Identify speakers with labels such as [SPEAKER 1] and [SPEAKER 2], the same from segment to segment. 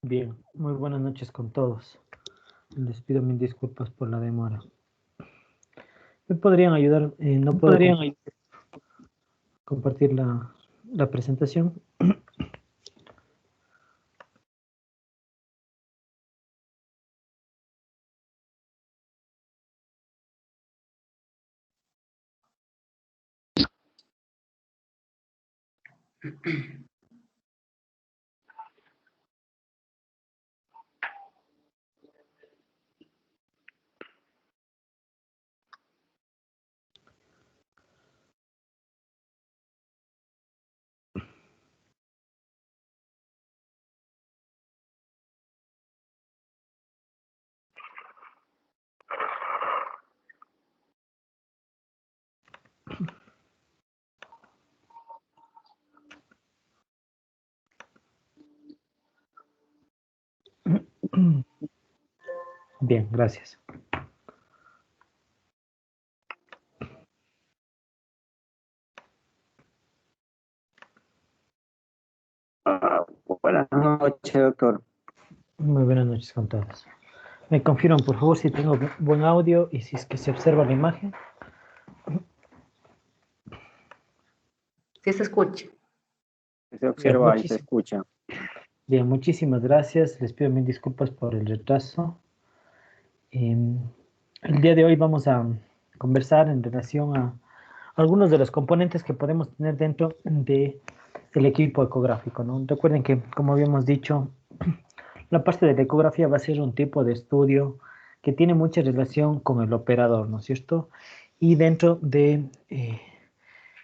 [SPEAKER 1] Bien, muy buenas noches con todos. Les pido mil disculpas por la demora. ¿Me podrían ayudar? No puedo compartir la presentación. Bien, gracias.
[SPEAKER 2] Buenas noches, doctor.
[SPEAKER 1] Muy buenas noches con todos. Me confirman, por favor, si tengo buen audio y si es que se observa la imagen.
[SPEAKER 3] Sí se escucha.
[SPEAKER 2] Se observa y se escucha.
[SPEAKER 1] Bien, muchísimas gracias. Les pido mil disculpas por el retraso. El día de hoy vamos a conversar en relación a algunos de los componentes que podemos tener dentro del equipo ecográfico, ¿no? Recuerden que, como habíamos dicho, la parte de la ecografía va a ser un tipo de estudio que tiene mucha relación con el operador, ¿no es cierto? Y dentro de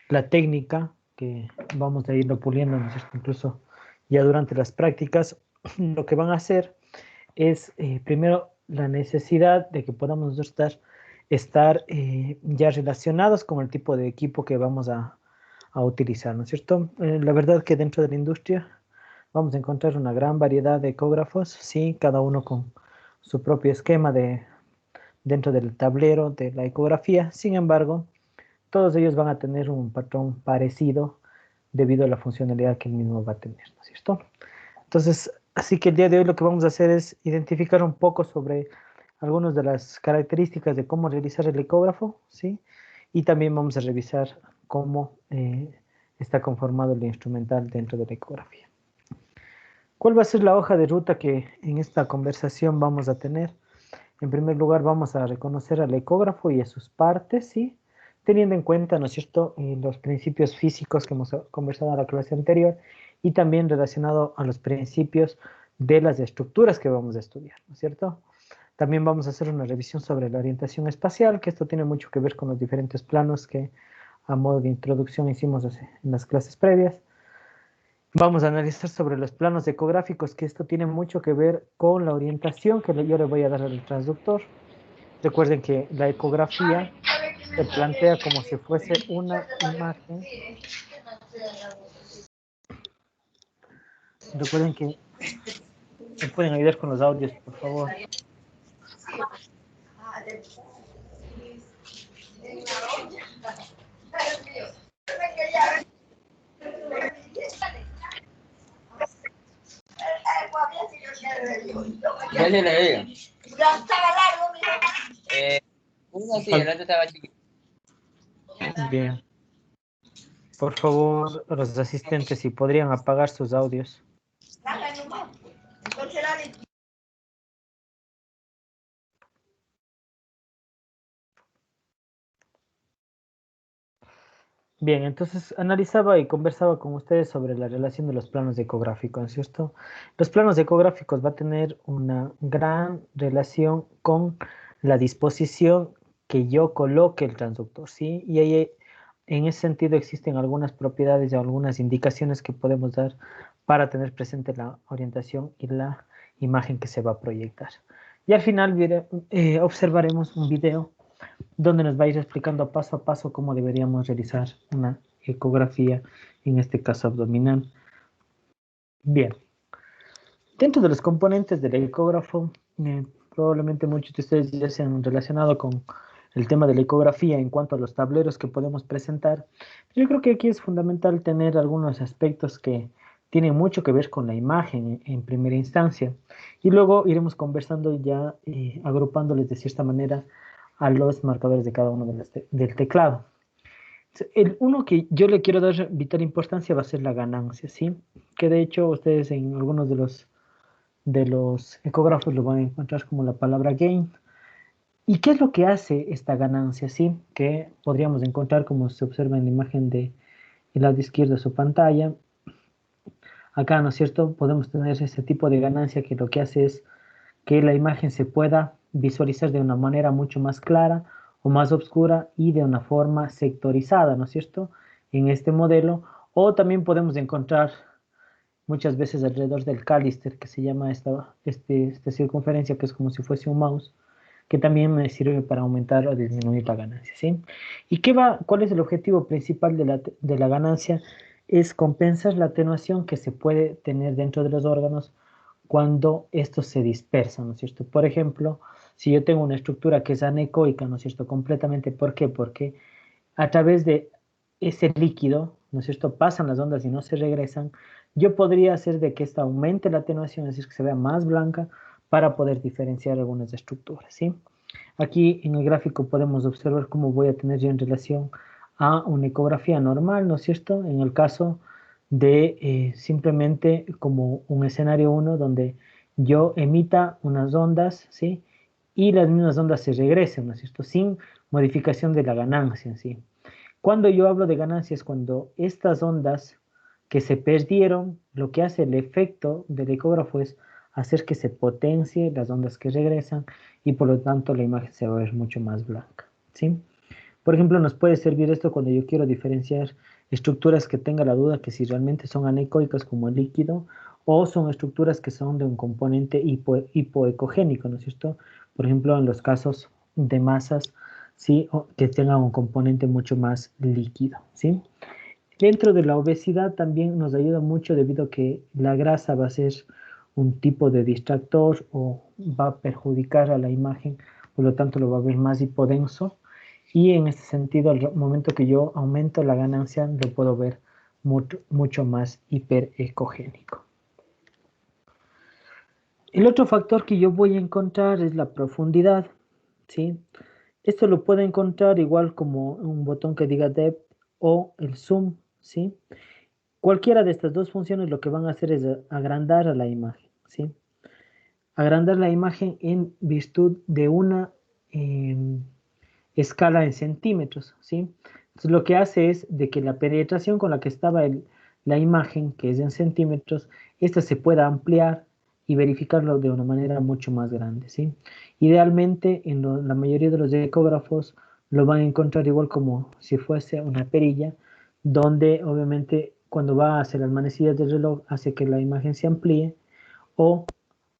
[SPEAKER 1] la técnica, que vamos a irlo puliendo, ¿no es cierto? Incluso ya durante las prácticas, lo que van a hacer es primero la necesidad de que podamos estar ya relacionados con el tipo de equipo que vamos a utilizar, ¿no es cierto? La verdad que dentro de la industria vamos a encontrar una gran variedad de ecógrafos, sí, cada uno con su propio esquema dentro del tablero de la ecografía. Sin embargo, todos ellos van a tener un patrón parecido debido a la funcionalidad que el mismo va a tener, ¿no es cierto? Entonces, así que el día de hoy lo que vamos a hacer es identificar un poco sobre algunas de las características de cómo realizar el ecógrafo, ¿sí? Y también vamos a revisar cómo está conformado el instrumental dentro de la ecografía. ¿Cuál va a ser la hoja de ruta que en esta conversación vamos a tener? En primer lugar, vamos a reconocer al ecógrafo y a sus partes, ¿sí? Teniendo en cuenta, ¿no es cierto?, los principios físicos que hemos conversado en la clase anterior y también relacionado a los principios de las estructuras que vamos a estudiar, ¿no es cierto? También vamos a hacer una revisión sobre la orientación espacial, que esto tiene mucho que ver con los diferentes planos que a modo de introducción hicimos en las clases previas. Vamos a analizar sobre los planos ecográficos, que esto tiene mucho que ver con la orientación que yo le voy a dar al transductor. Recuerden que la ecografía se plantea como si fuese una imagen. Recuerden que me pueden ayudar con los audios, por favor.
[SPEAKER 4] Ya se le veía. Ya estaba largo, uno sí, el otro estaba chiquito.
[SPEAKER 1] Bien. Por favor, los asistentes, si podrían apagar sus audios. Bien, entonces analizaba y conversaba con ustedes sobre la relación de los planos ecográficos, ¿no es cierto? Los planos ecográficos va a tener una gran relación con la disposición que yo coloque el transductor, ¿sí? Y ahí, en ese sentido existen algunas propiedades y algunas indicaciones que podemos dar para tener presente la orientación y la imagen que se va a proyectar. Y al final observaremos un video donde nos va a ir explicando paso a paso cómo deberíamos realizar una ecografía, en este caso abdominal. Bien, dentro de los componentes del ecógrafo, probablemente muchos de ustedes ya se han relacionado con el tema de la ecografía en cuanto a los tableros que podemos presentar. Yo creo que aquí es fundamental tener algunos aspectos que tienen mucho que ver con la imagen en primera instancia. Y luego iremos conversando ya, agrupándoles de cierta manera a los marcadores de cada uno del teclado. El uno que yo le quiero dar vital importancia va a ser la ganancia, ¿sí? Que de hecho ustedes en algunos de los ecógrafos lo van a encontrar como la palabra gain. ¿Y qué es lo que hace esta ganancia, sí? Que podríamos encontrar como se observa en la imagen del lado izquierdo de su pantalla. Acá, ¿no es cierto? Podemos tener ese tipo de ganancia que lo que hace es que la imagen se pueda visualizar de una manera mucho más clara o más oscura y de una forma sectorizada, ¿no es cierto? En este modelo. O también podemos encontrar muchas veces alrededor del cálister, que se llama esta circunferencia, que es como si fuese un mouse, que también me sirve para aumentar o disminuir la ganancia, ¿sí? ¿Y cuál es el objetivo principal de la ganancia? Es compensar la atenuación que se puede tener dentro de los órganos cuando estos se dispersan, ¿no es cierto? Por ejemplo, si yo tengo una estructura que es anecoica, ¿no es cierto? Completamente, ¿por qué? Porque a través de ese líquido, ¿no es cierto? Pasan las ondas y no se regresan. Yo podría hacer de que esta aumente la atenuación, es decir, que se vea más blanca para poder diferenciar algunas estructuras, ¿sí? Aquí en el gráfico podemos observar cómo voy a tener yo en relación a una ecografía normal, ¿no es cierto? En el caso de simplemente como un escenario 1 donde yo emita unas ondas, ¿sí? Y las mismas ondas se regresen, ¿no es cierto? Sin modificación de la ganancia en sí. Cuando yo hablo de ganancias, cuando estas ondas que se perdieron, lo que hace el efecto del ecógrafo es hacer que se potencie las ondas que regresan y por lo tanto la imagen se va a ver mucho más blanca, ¿sí? Por ejemplo, nos puede servir esto cuando yo quiero diferenciar estructuras que tenga la duda que si realmente son anecoicas como el líquido o son estructuras que son de un componente hipoecogénico, ¿no es cierto? Por ejemplo, en los casos de masas, ¿sí? O que tengan un componente mucho más líquido, ¿sí? Dentro de la obesidad también nos ayuda mucho debido a que la grasa va a ser un tipo de distractor o va a perjudicar a la imagen, por lo tanto lo va a ver más hipodenso y en este sentido al momento que yo aumento la ganancia lo puedo ver mucho más hiperecogénico. El otro factor que yo voy a encontrar es la profundidad, ¿sí? Esto lo puedo encontrar igual como un botón que diga depth o el zoom, ¿sí? Cualquiera de estas dos funciones lo que van a hacer es agrandar a la imagen, ¿sí? Agrandar la imagen en virtud de una escala en centímetros, ¿sí? Entonces lo que hace es de que la penetración con la que estaba la imagen, que es en centímetros, esta se pueda ampliar y verificarlo de una manera mucho más grande, ¿sí? Idealmente en la mayoría de los ecógrafos lo van a encontrar igual como si fuese una perilla, donde obviamente cuando va hacia las manecillas del reloj hace que la imagen se amplíe o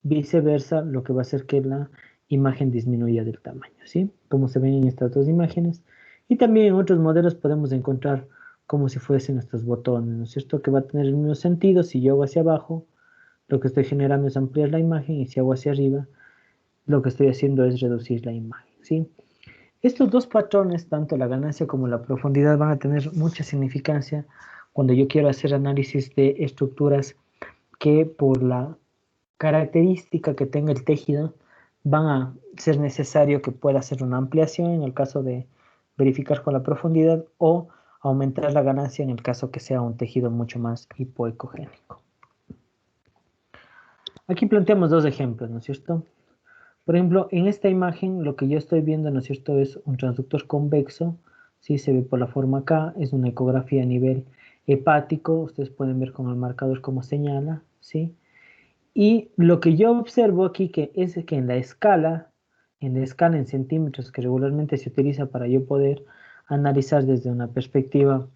[SPEAKER 1] viceversa, lo que va a hacer que la imagen disminuya del tamaño, ¿sí? Como se ven en estas dos imágenes. Y también en otros modelos podemos encontrar como si fuesen estos botones, ¿no es cierto? Que va a tener el mismo sentido. Si yo hago hacia abajo, lo que estoy generando es ampliar la imagen y si hago hacia arriba, lo que estoy haciendo es reducir la imagen, ¿sí? Estos dos patrones, tanto la ganancia como la profundidad, van a tener mucha significancia cuando yo quiero hacer análisis de estructuras que por la característica que tenga el tejido van a ser necesario que pueda hacer una ampliación en el caso de verificar con la profundidad o aumentar la ganancia en el caso que sea un tejido mucho más hipoecogénico. Aquí planteamos dos ejemplos, ¿no es cierto? Por ejemplo, en esta imagen lo que yo estoy viendo, ¿no es cierto?, es un transductor convexo, ¿sí? Se ve por la forma acá, es una ecografía a nivel hepático, ustedes pueden ver con el marcador cómo señala, ¿sí? Y lo que yo observo aquí que es que en la escala en centímetros que regularmente se utiliza para yo poder analizar desde una perspectiva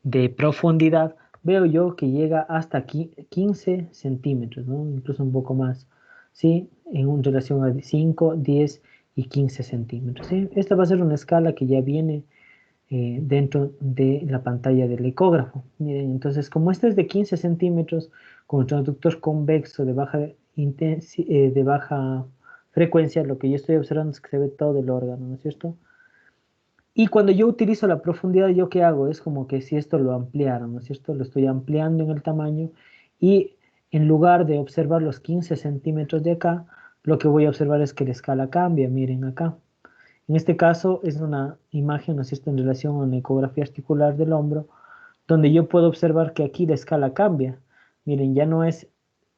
[SPEAKER 1] de profundidad, veo yo que llega hasta aquí 15 centímetros, ¿no? Incluso un poco más, ¿sí? En relación a 5, 10 y 15 centímetros, ¿sí? Esta va a ser una escala que ya viene dentro de la pantalla del ecógrafo. Miren, entonces, como este es de 15 centímetros, con el transductor convexo de baja frecuencia, lo que yo estoy observando es que se ve todo el órgano, ¿no es cierto? Y cuando yo utilizo la profundidad, ¿yo qué hago? Es como que si esto lo ampliara, ¿no es cierto? Lo estoy ampliando en el tamaño Y en lugar de observar los 15 centímetros de acá, lo que voy a observar es que la escala cambia, miren acá. En este caso es una imagen, ¿no es cierto?, en relación a una ecografía articular del hombro, donde yo puedo observar que aquí la escala cambia. Miren, ya no es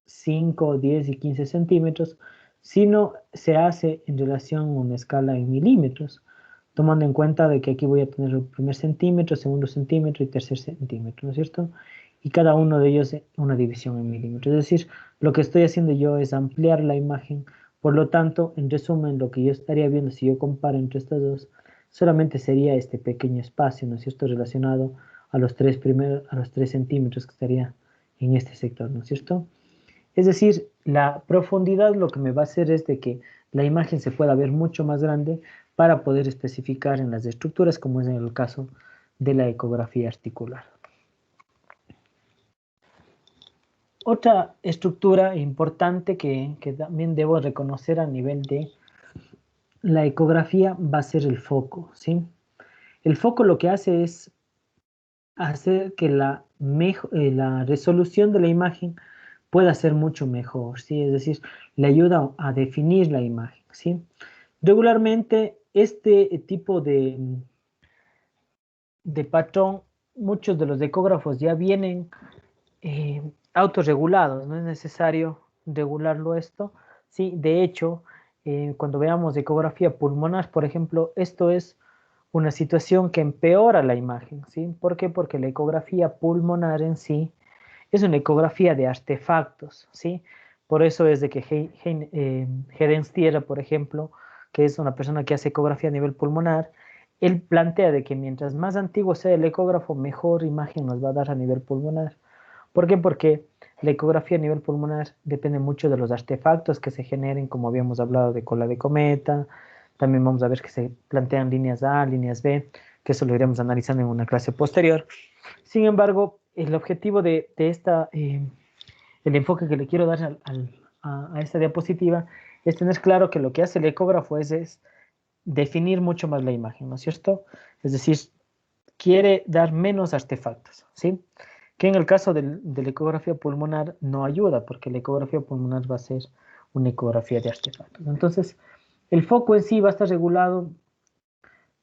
[SPEAKER 1] 5, 10 y 15 centímetros, sino se hace en relación a una escala en milímetros, tomando en cuenta de que aquí voy a tener el primer centímetro, segundo centímetro y tercer centímetro, ¿no es cierto? Y cada uno de ellos una división en milímetros. Es decir, lo que estoy haciendo yo es ampliar la imagen. Por lo tanto, en resumen, lo que yo estaría viendo si yo comparo entre estas dos, solamente sería este pequeño espacio, ¿no es cierto?, relacionado a los 3 centímetros que estaría en este sector, ¿no es cierto? Es decir, la profundidad lo que me va a hacer es de que la imagen se pueda ver mucho más grande para poder especificar en las estructuras, como es en el caso de la ecografía articular. Otra estructura importante que también debo reconocer a nivel de la ecografía va a ser el foco, ¿sí? El foco lo que hace es hacer que la resolución de la imagen pueda ser mucho mejor, ¿sí? Es decir, le ayuda a definir la imagen, ¿sí? Regularmente, este tipo de patrón, muchos de los ecógrafos ya vienen autorregulados, no es necesario regularlo esto, ¿sí? De hecho, cuando veamos ecografía pulmonar, por ejemplo, esto es una situación que empeora la imagen, ¿sí? ¿Por qué? Porque la ecografía pulmonar en sí es una ecografía de artefactos, ¿sí? Por eso es de que Hedenstier, por ejemplo, que es una persona que hace ecografía a nivel pulmonar, él plantea de que mientras más antiguo sea el ecógrafo, mejor imagen nos va a dar a nivel pulmonar. ¿Por qué? Porque la ecografía a nivel pulmonar depende mucho de los artefactos que se generen, como habíamos hablado de cola de cometa. También vamos a ver que se plantean líneas A, líneas B, que eso lo iremos analizando en una clase posterior. Sin embargo, el objetivo de el enfoque que le quiero dar a esta diapositiva es tener claro que lo que hace el ecógrafo es definir mucho más la imagen, ¿no es cierto? Es decir, quiere dar menos artefactos, ¿sí? Que en el caso de la ecografía pulmonar no ayuda, porque la ecografía pulmonar va a ser una ecografía de artefactos. Entonces, el foco en sí va a estar regulado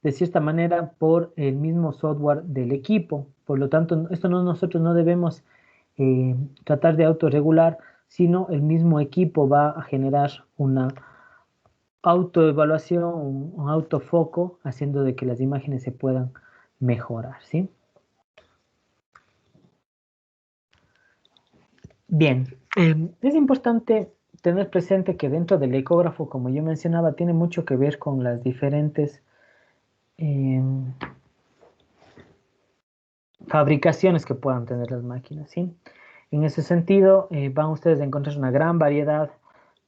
[SPEAKER 1] de cierta manera por el mismo software del equipo. Por lo tanto, esto nosotros no debemos tratar de autorregular, sino el mismo equipo va a generar una autoevaluación, un autofoco, haciendo de que las imágenes se puedan mejorar, ¿sí? Bien, es importante tener presente que dentro del ecógrafo, como yo mencionaba, tiene mucho que ver con las diferentes fabricaciones que puedan tener las máquinas, ¿sí? En ese sentido, van ustedes a encontrar una gran variedad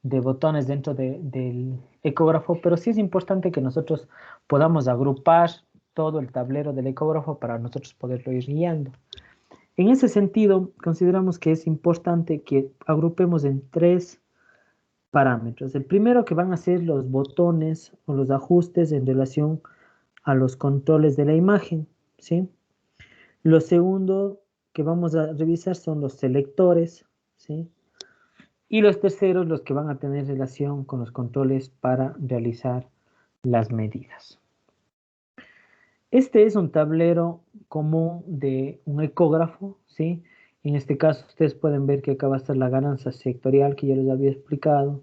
[SPEAKER 1] de botones dentro del ecógrafo, pero sí es importante que nosotros podamos agrupar todo el tablero del ecógrafo para nosotros poderlo ir guiando. En ese sentido, consideramos que es importante que agrupemos en 3 parámetros. El primero que van a ser los botones o los ajustes en relación a los controles de la imagen, ¿sí? Lo segundo que vamos a revisar son los selectores, ¿sí? Y los terceros, los que van a tener relación con los controles para realizar las medidas. Este es un tablero común de un ecógrafo, ¿sí? En este caso, ustedes pueden ver que acá va a estar la ganancia sectorial que yo les había explicado.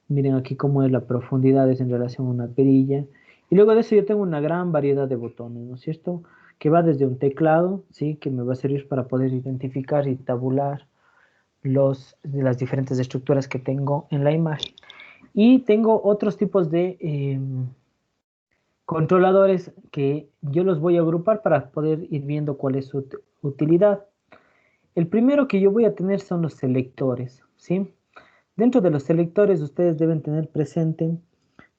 [SPEAKER 1] Miren aquí cómo es la profundidad en relación a una perilla. Y luego de eso yo tengo una gran variedad de botones, ¿no es cierto? Que va desde un teclado, ¿sí? Que me va a servir para poder identificar y tabular de las diferentes estructuras que tengo en la imagen. Y tengo otros tipos de controladores que yo los voy a agrupar para poder ir viendo cuál es su utilidad. El primero que yo voy a tener son los selectores, ¿sí? Dentro de los selectores ustedes deben tener presente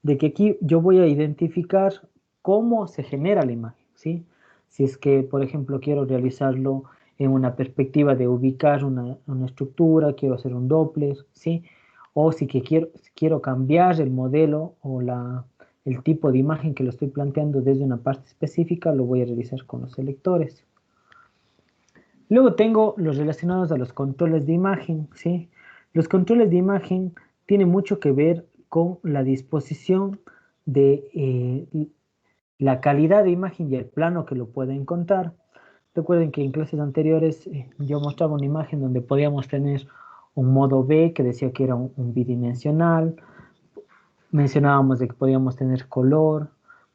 [SPEAKER 1] de que aquí yo voy a identificar cómo se genera la imagen, ¿sí? Si es que, por ejemplo, quiero realizarlo en una perspectiva de ubicar una estructura, quiero hacer un Doppler, ¿sí? O si quiero cambiar el modelo o el tipo de imagen que lo estoy planteando desde una parte específica, lo voy a realizar con los selectores. Luego tengo los relacionados a los controles de imagen, ¿sí? Los controles de imagen tienen mucho que ver con la disposición de la calidad de imagen y el plano que lo puede encontrar. Recuerden que en clases anteriores yo mostraba una imagen donde podíamos tener un modo B que decía que era un bidimensional, mencionábamos de que podíamos tener color,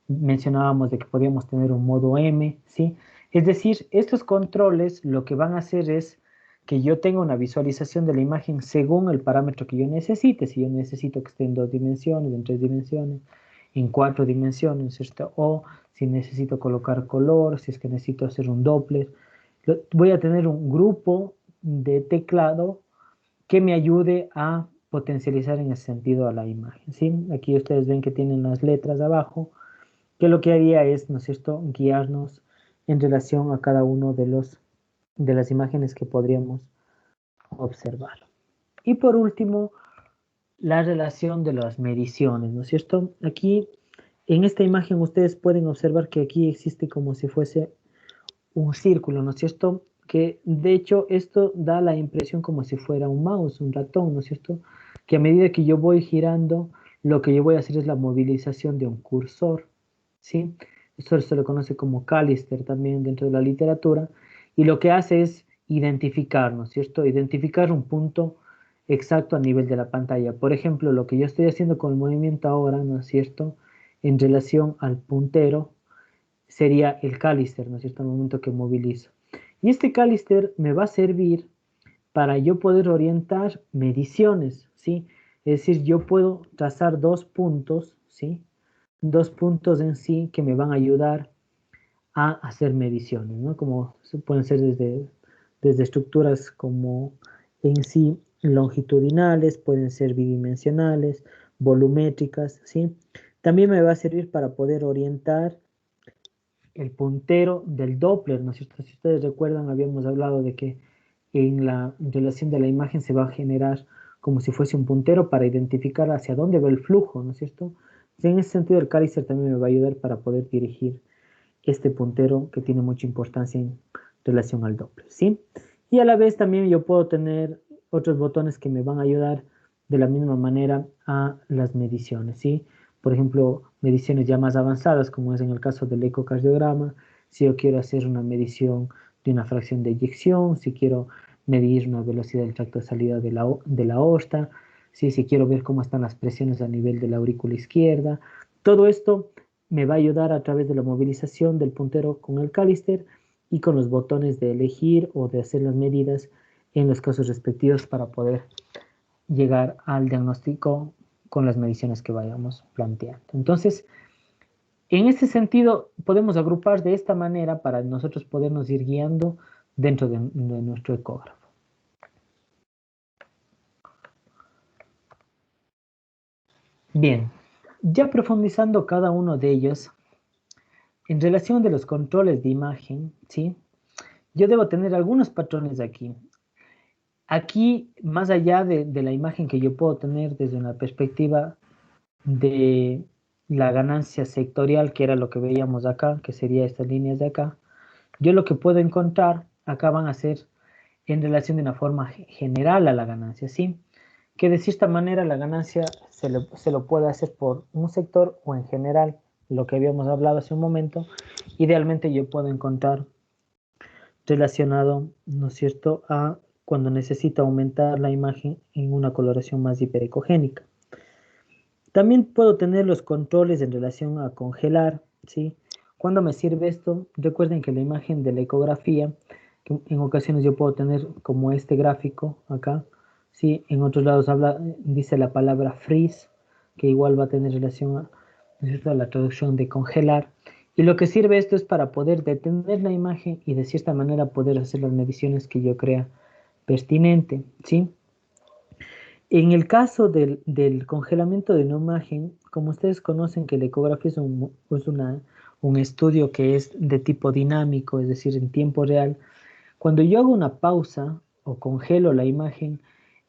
[SPEAKER 1] mencionábamos de que podíamos tener un modo M, ¿sí? Es decir, estos controles lo que van a hacer es que yo tenga una visualización de la imagen según el parámetro que yo necesite. Si yo necesito que esté en 2 dimensiones, en 3 dimensiones, en 4 dimensiones, ¿cierto? O si necesito colocar color, si es que necesito hacer un Doppler. Voy a tener un grupo de teclado que me ayude a potencializar en ese sentido a la imagen, ¿sí? Aquí ustedes ven que tienen las letras abajo, que lo que haría es, ¿no es cierto?, guiarnos en relación a cada uno de las imágenes que podríamos observar. Y por último, la relación de las mediciones, ¿no es cierto? Aquí, en esta imagen, ustedes pueden observar que aquí existe como si fuese un círculo, ¿no es cierto? Que de hecho esto da la impresión como si fuera un mouse, un ratón, ¿no es cierto? Que a medida que yo voy girando, lo que yo voy a hacer es la movilización de un cursor, ¿sí? Esto se le conoce como cálister también dentro de la literatura, y lo que hace es identificar, ¿no es cierto? Identificar un punto exacto a nivel de la pantalla. Por ejemplo, lo que yo estoy haciendo con el movimiento ahora, ¿no es cierto? En relación al puntero, sería el cálister, ¿no es cierto?, al momento que movilizo. Y este cálister me va a servir para yo poder orientar mediciones, ¿sí? Es decir, yo puedo trazar 2 puntos, ¿sí? 2 puntos en sí que me van a ayudar a hacer mediciones, ¿no? Como pueden ser desde estructuras como en sí longitudinales, pueden ser bidimensionales, volumétricas, ¿sí? También me va a servir para poder orientar el puntero del Doppler, ¿no es cierto? Si ustedes recuerdan, habíamos hablado de que en la relación de la imagen se va a generar como si fuese un puntero para identificar hacia dónde va el flujo, ¿no es cierto? En ese sentido, el cálister también me va a ayudar para poder dirigir este puntero que tiene mucha importancia en relación al Doppler, ¿sí? Y a la vez también yo puedo tener otros botones que me van a ayudar de la misma manera a las mediciones, ¿sí? Por ejemplo, mediciones ya más avanzadas, como es en el caso del ecocardiograma, si yo quiero hacer una medición de una fracción de eyección, si quiero medir una velocidad del tracto de salida de la aorta, ¿sí? Si quiero ver cómo están las presiones a nivel de la aurícula izquierda, todo esto me va a ayudar a través de la movilización del puntero con el cálister y con los botones de elegir o de hacer las medidas en los casos respectivos para poder llegar al diagnóstico con las mediciones que vayamos planteando. Entonces, en este sentido, podemos agrupar de esta manera para nosotros podernos ir guiando dentro de nuestro ecógrafo. Bien, ya profundizando cada uno de ellos, en relación de los controles de imagen, ¿sí? Yo debo tener algunos patrones aquí. Aquí, más allá de la imagen que yo puedo tener desde una perspectiva de la ganancia sectorial, que era lo que veíamos acá, que sería estas líneas de acá, yo lo que puedo encontrar acá van a ser en relación de una forma general a la ganancia, ¿sí? Que de cierta manera la ganancia se lo puede hacer por un sector o en general, lo que habíamos hablado hace un momento. Idealmente yo puedo encontrar relacionado, ¿no es cierto?, a cuando necesito aumentar la imagen en una coloración más hiperecogénica. También puedo tener los controles en relación a congelar, ¿sí? ¿Cuándo me sirve esto? Recuerden que la imagen de la ecografía, que en ocasiones yo puedo tener como este gráfico acá, ¿sí? En otros lados dice la palabra freeze, que igual va a tener relación a la traducción de congelar. Y lo que sirve esto es para poder detener la imagen y de cierta manera poder hacer las mediciones que yo crea pertinente, ¿sí? En el caso del congelamiento de una imagen, como ustedes conocen que la ecografía es un estudio que es de tipo dinámico, es decir, en tiempo real, cuando yo hago una pausa o congelo la imagen,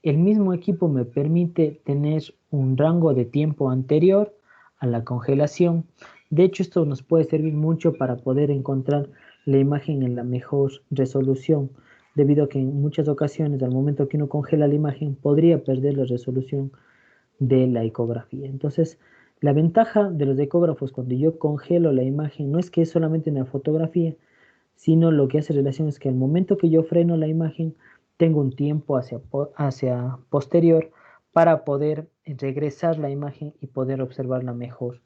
[SPEAKER 1] el mismo equipo me permite tener un rango de tiempo anterior a la congelación. De hecho, esto nos puede servir mucho para poder encontrar la imagen en la mejor resolución. debido a que en muchas ocasiones, al momento que uno congela la imagen, podría perder la resolución de la ecografía. Entonces, la ventaja de los ecógrafos cuando yo congelo la imagen no es que es solamente una fotografía, sino lo que hace relación es que al momento que yo freno la imagen, tengo un tiempo hacia posterior para poder regresar la imagen y poder observar la mejor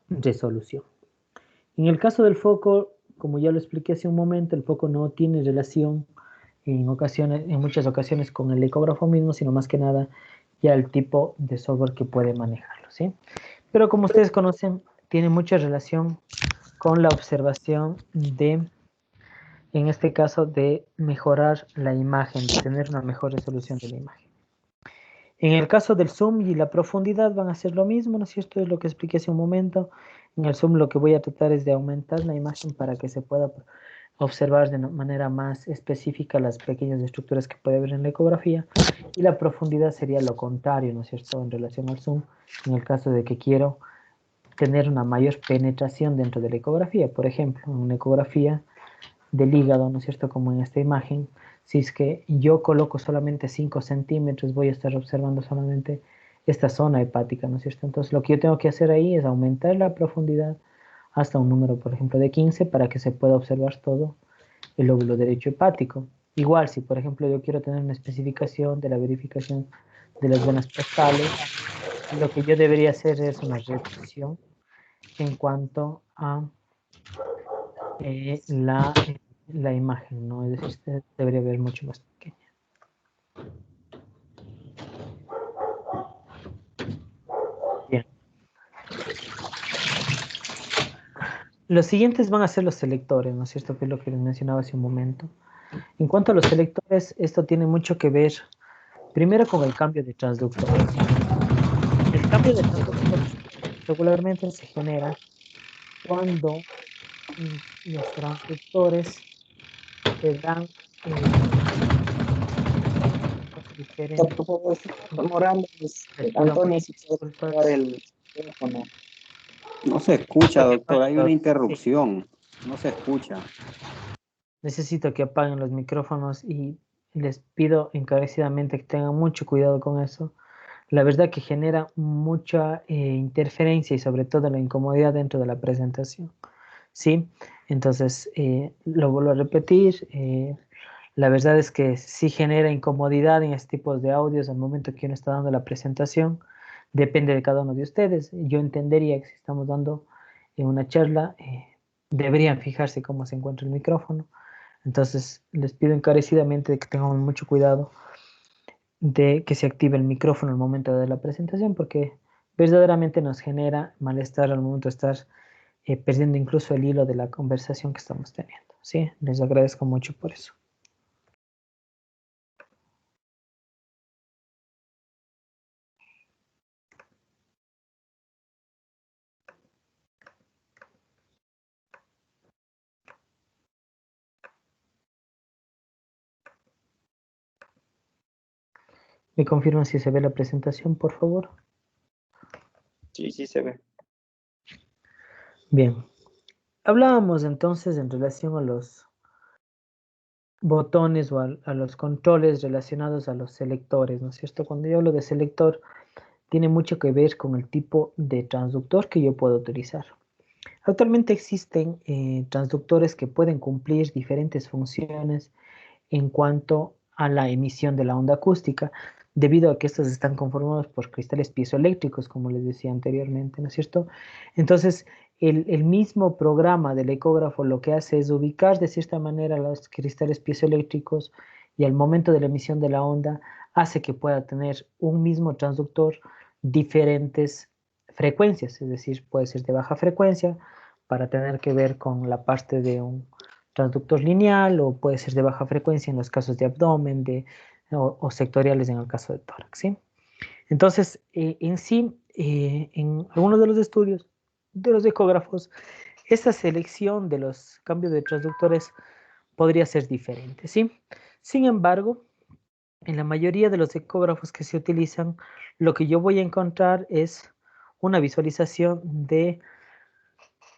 [SPEAKER 1] resolución. En el caso del foco, como ya lo expliqué hace un momento, el foco no tiene relación en muchas ocasiones con el ecógrafo mismo, sino más que nada ya el tipo de software que puede manejarlo, ¿sí? Pero como ustedes conocen, tiene mucha relación con la observación de, en este caso, de mejorar la imagen, de tener una mejor resolución de la imagen. En el caso del zoom y la profundidad van a ser lo mismo, ¿no es cierto? Es lo que expliqué hace un momento. En el zoom lo que voy a tratar es de aumentar la imagen para que se pueda observar de manera más específica las pequeñas estructuras que puede haber en la ecografía. Y la profundidad sería lo contrario, ¿no es cierto? En relación al zoom, en el caso de que quiero tener una mayor penetración dentro de la ecografía. Por ejemplo, en una ecografía del hígado, ¿no es cierto? Como en esta imagen, si es que yo coloco solamente 5 centímetros, voy a estar observando solamente esta zona hepática, ¿no es cierto? Entonces, lo que yo tengo que hacer ahí es aumentar la profundidad hasta un número, por ejemplo, de 15 para que se pueda observar todo el lóbulo derecho hepático. Igual, si por ejemplo yo quiero tener una especificación de la verificación de las venas postales, lo que yo debería hacer es una reducción en cuanto a la imagen, ¿no? Es decir, debería ver mucho más pequeña. Bien. Los siguientes van a ser los selectores, ¿no es cierto? Que es lo que les mencionaba hace un momento. En cuanto a los selectores, esto tiene mucho que ver, primero, con el cambio de transductor. El cambio de transductor regularmente se genera cuando los transductores te dan diferentes.
[SPEAKER 2] Por favor, Morales, Antonio, si puede apagar el teléfono. No se escucha, doctor. Hay una interrupción. No se escucha.
[SPEAKER 1] Necesito que apaguen los micrófonos y les pido encarecidamente que tengan mucho cuidado con eso. La verdad que genera mucha interferencia y sobre todo la incomodidad dentro de la presentación. ¿Sí? Entonces, lo vuelvo a repetir. La verdad es que sí genera incomodidad en este tipo de audios al momento que uno está dando la presentación. Depende de cada uno de ustedes. Yo entendería que si estamos dando una charla, deberían fijarse cómo se encuentra el micrófono. Entonces, les pido encarecidamente que tengan mucho cuidado de que se active el micrófono al momento de la presentación, porque verdaderamente nos genera malestar al momento de estar perdiendo incluso el hilo de la conversación que estamos teniendo. ¿Sí? Les agradezco mucho por eso. ¿Me confirman si se ve la presentación, por favor?
[SPEAKER 2] Sí, sí se ve.
[SPEAKER 1] Bien. Hablábamos entonces en relación a los botones o a los controles relacionados a los selectores, ¿no es cierto? Cuando yo hablo de selector, tiene mucho que ver con el tipo de transductor que yo puedo utilizar. Actualmente existen transductores que pueden cumplir diferentes funciones en cuanto a la emisión de la onda acústica, debido a que estos están conformados por cristales piezoeléctricos, como les decía anteriormente, ¿no es cierto? Entonces, el mismo programa del ecógrafo lo que hace es ubicar de cierta manera los cristales piezoeléctricos y al momento de la emisión de la onda hace que pueda tener un mismo transductor diferentes frecuencias, es decir, puede ser de baja frecuencia para tener que ver con la parte de un transductor lineal o puede ser de baja frecuencia en los casos de abdomen o sectoriales en el caso de tórax. ¿Sí? Entonces, en sí, en algunos de los estudios de los ecógrafos, esa selección de los cambios de transductores podría ser diferente. ¿Sí? Sin embargo, en la mayoría de los ecógrafos que se utilizan, lo que yo voy a encontrar es una visualización de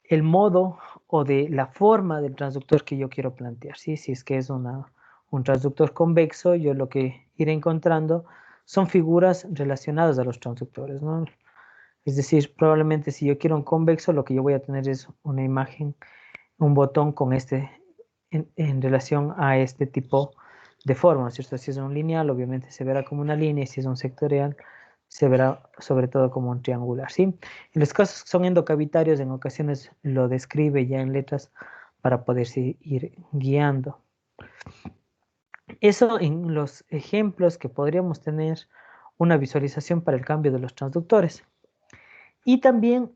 [SPEAKER 1] el modo o de la forma del transductor que yo quiero plantear, ¿sí? Si es que es una un transductor convexo, yo lo que iré encontrando son figuras relacionadas a los transductores, ¿no? Es decir, probablemente si yo quiero un convexo, lo que yo voy a tener es una imagen, un botón con en relación a este tipo de forma, ¿no es cierto? Si es un lineal, obviamente se verá como una línea, y si es un sectorial, se verá sobre todo como un triangular, ¿sí? En los casos que son endocavitarios, en ocasiones lo describe ya en letras para poderse ir guiando. Eso en los ejemplos que podríamos tener una visualización para el cambio de los transductores. Y también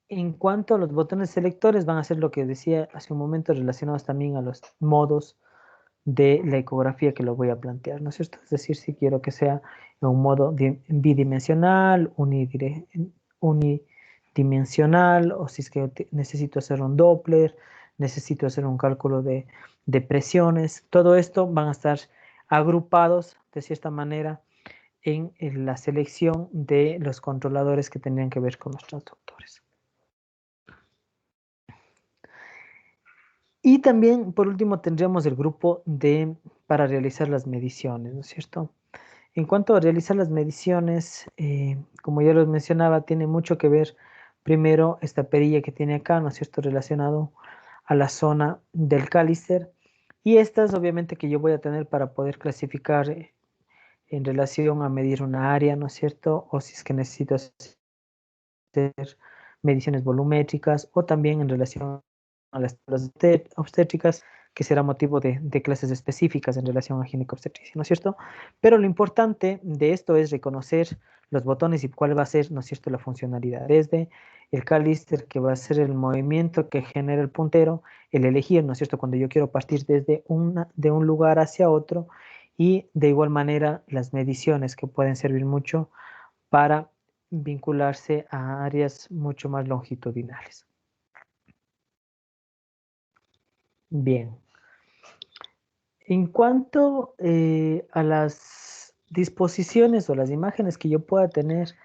[SPEAKER 1] en cuanto a los botones selectores, van a ser lo que decía hace un momento, relacionados también a los modos de la ecografía que lo voy a plantear, ¿no es cierto? Es decir, si quiero que sea en un modo bidimensional, unidimensional, o si es que necesito hacer un Doppler, necesito hacer un cálculo de presiones, todo esto van a estar agrupados de cierta manera en la selección de los controladores que tendrían que ver con los transductores. Y también, por último, tendríamos el grupo para realizar las mediciones, ¿no es cierto? En cuanto a realizar las mediciones, como ya les mencionaba, tiene mucho que ver primero esta perilla que tiene acá, ¿no es cierto?, relacionado a la zona del cálister. Y estas, obviamente, que yo voy a tener para poder clasificar en relación a medir una área, ¿no es cierto? O si es que necesito hacer mediciones volumétricas, o también en relación a las tablas obstétricas, que será motivo de clases específicas en relación a ginecobstetricia, ¿no es cierto? Pero lo importante de esto es reconocer los botones y cuál va a ser, ¿no es cierto?, la funcionalidad. Desde el cálister, que va a ser el movimiento que genera el puntero, el elegir, ¿no es cierto?, cuando yo quiero partir desde de un lugar hacia otro, y de igual manera las mediciones, que pueden servir mucho para vincularse a áreas mucho más longitudinales. Bien. En cuanto a las disposiciones o las imágenes que yo pueda tener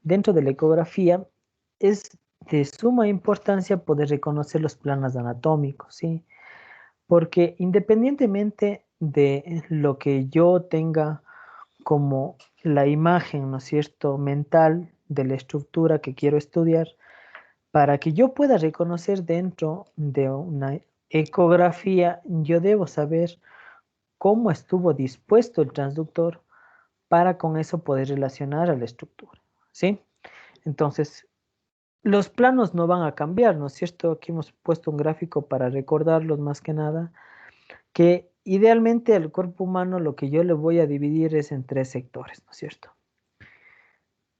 [SPEAKER 1] dentro de la ecografía, es de suma importancia poder reconocer los planos anatómicos, ¿sí? Porque independientemente de lo que yo tenga como la imagen, ¿no es cierto?, mental de la estructura que quiero estudiar, para que yo pueda reconocer dentro de una ecografía, yo debo saber cómo estuvo dispuesto el transductor para con eso poder relacionar a la estructura, ¿sí? Entonces, los planos no van a cambiar, ¿no es cierto? Aquí hemos puesto un gráfico para recordarlos más que nada, que idealmente al cuerpo humano lo que yo le voy a dividir es en 3 sectores, ¿no es cierto?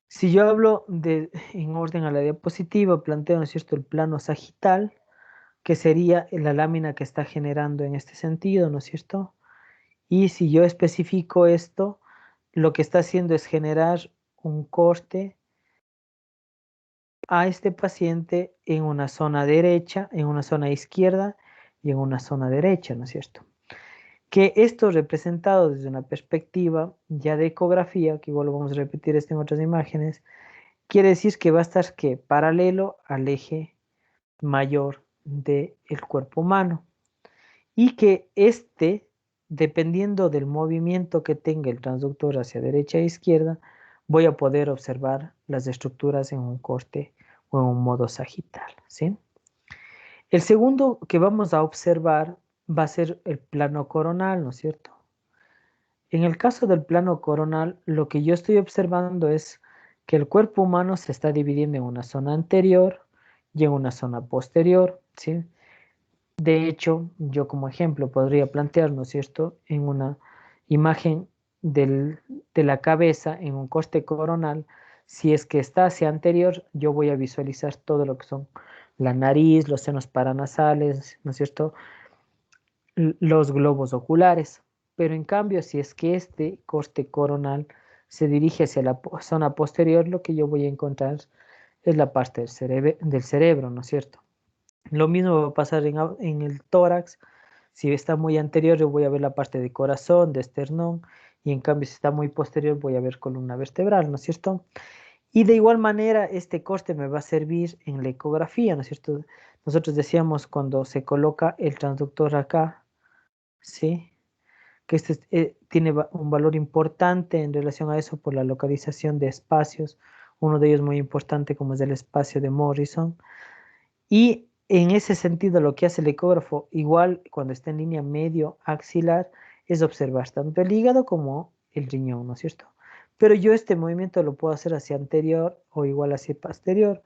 [SPEAKER 1] Si yo hablo en orden a la diapositiva, planteo, ¿no es cierto?, el plano sagital, que sería la lámina que está generando en este sentido, ¿no es cierto? Y si yo especifico esto, lo que está haciendo es generar un corte a este paciente en una zona derecha, en una zona izquierda y en una zona derecha, ¿no es cierto? Que esto representado desde una perspectiva ya de ecografía, que igual lo vamos a repetir esto en otras imágenes, quiere decir que va a estar ¿qué? Paralelo al eje mayor del cuerpo humano. Y que dependiendo del movimiento que tenga el transductor hacia derecha e izquierda, voy a poder observar las estructuras en un corte o en un modo sagital, ¿sí? El segundo que vamos a observar va a ser el plano coronal, ¿no es cierto? En el caso del plano coronal, lo que yo estoy observando es que el cuerpo humano se está dividiendo en una zona anterior y en una zona posterior, ¿sí? De hecho, yo como ejemplo podría plantear, ¿no es cierto?, en una imagen de la cabeza, en un corte coronal, si es que está hacia anterior, yo voy a visualizar todo lo que son la nariz, los senos paranasales, ¿no es cierto?, los globos oculares. Pero en cambio, si es que este corte coronal se dirige hacia la zona posterior, lo que yo voy a encontrar es la parte del cerebro, ¿no es cierto? Lo mismo va a pasar en el tórax. Si está muy anterior, yo voy a ver la parte de corazón, de esternón, y en cambio, si está muy posterior, voy a ver columna vertebral, ¿no es cierto? Y de igual manera, este corte me va a servir en la ecografía, ¿no es cierto? Nosotros decíamos cuando se coloca el transductor acá, ¿sí? que tiene un valor importante en relación a eso por la localización de espacios, uno de ellos muy importante como es el espacio de Morrison, y en ese sentido lo que hace el ecógrafo, igual cuando está en línea medio axilar, es observar tanto el hígado como el riñón, ¿no es cierto? Pero yo este movimiento lo puedo hacer hacia anterior o igual hacia posterior,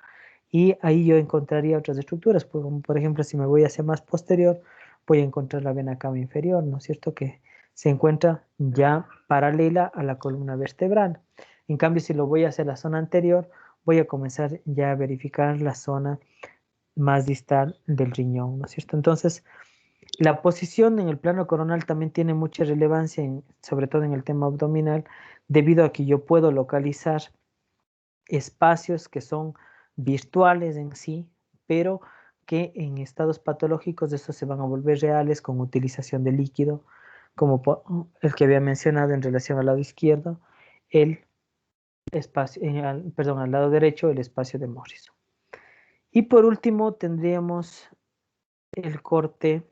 [SPEAKER 1] y ahí yo encontraría otras estructuras, como por ejemplo si me voy hacia más posterior, voy a encontrar la vena cava inferior, ¿no es cierto? Que se encuentra ya paralela a la columna vertebral. En cambio, si lo voy hacia la zona anterior, voy a comenzar ya a verificar la zona más distal del riñón, ¿no es cierto? Entonces, la posición en el plano coronal también tiene mucha relevancia, sobre todo en el tema abdominal, debido a que yo puedo localizar espacios que son virtuales en sí, pero que en estados patológicos estos se van a volver reales con utilización de líquido, como el que había mencionado en relación al lado izquierdo, el espacio, perdón, al lado derecho, el espacio de Morrison. Y por último tendríamos el corte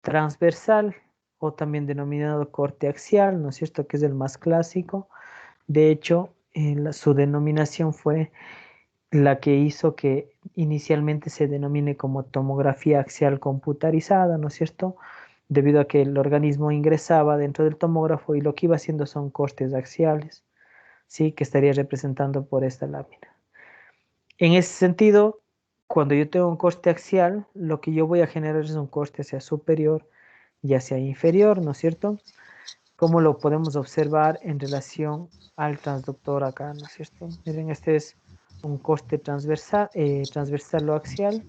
[SPEAKER 1] transversal o también denominado corte axial, ¿no es cierto? Que es el más clásico. De hecho, su denominación fue la que hizo que inicialmente se denomine como tomografía axial computarizada, ¿no es cierto? Debido a que el organismo ingresaba dentro del tomógrafo y lo que iba haciendo son cortes axiales, ¿sí? Que estaría representando por esta lámina. En ese sentido, cuando yo tengo un corte axial, lo que yo voy a generar es un corte hacia superior y hacia inferior, ¿no es cierto? Como lo podemos observar en relación al transductor acá, ¿no es cierto? Miren, este es un corte transversal o axial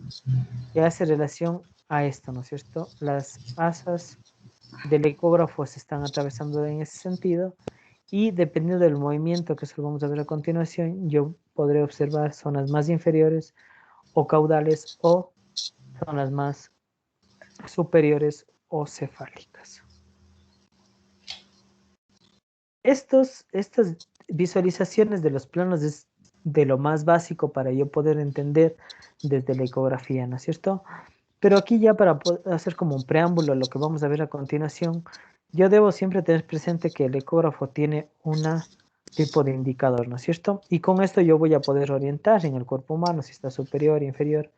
[SPEAKER 1] que hace relación a esto, ¿no es cierto? Las asas del ecógrafo se están atravesando en ese sentido y dependiendo del movimiento, que eso lo vamos a ver a continuación, yo podré observar zonas más inferiores o caudales o zonas más superiores o cefálicas. Estas visualizaciones de los planos es de lo más básico para yo poder entender desde la ecografía, ¿no es cierto? Pero aquí ya para hacer como un preámbulo a lo que vamos a ver a continuación, yo debo siempre tener presente que el ecógrafo tiene un tipo de indicador, ¿no es cierto? Y con esto yo voy a poder orientar en el cuerpo humano si está superior, inferior.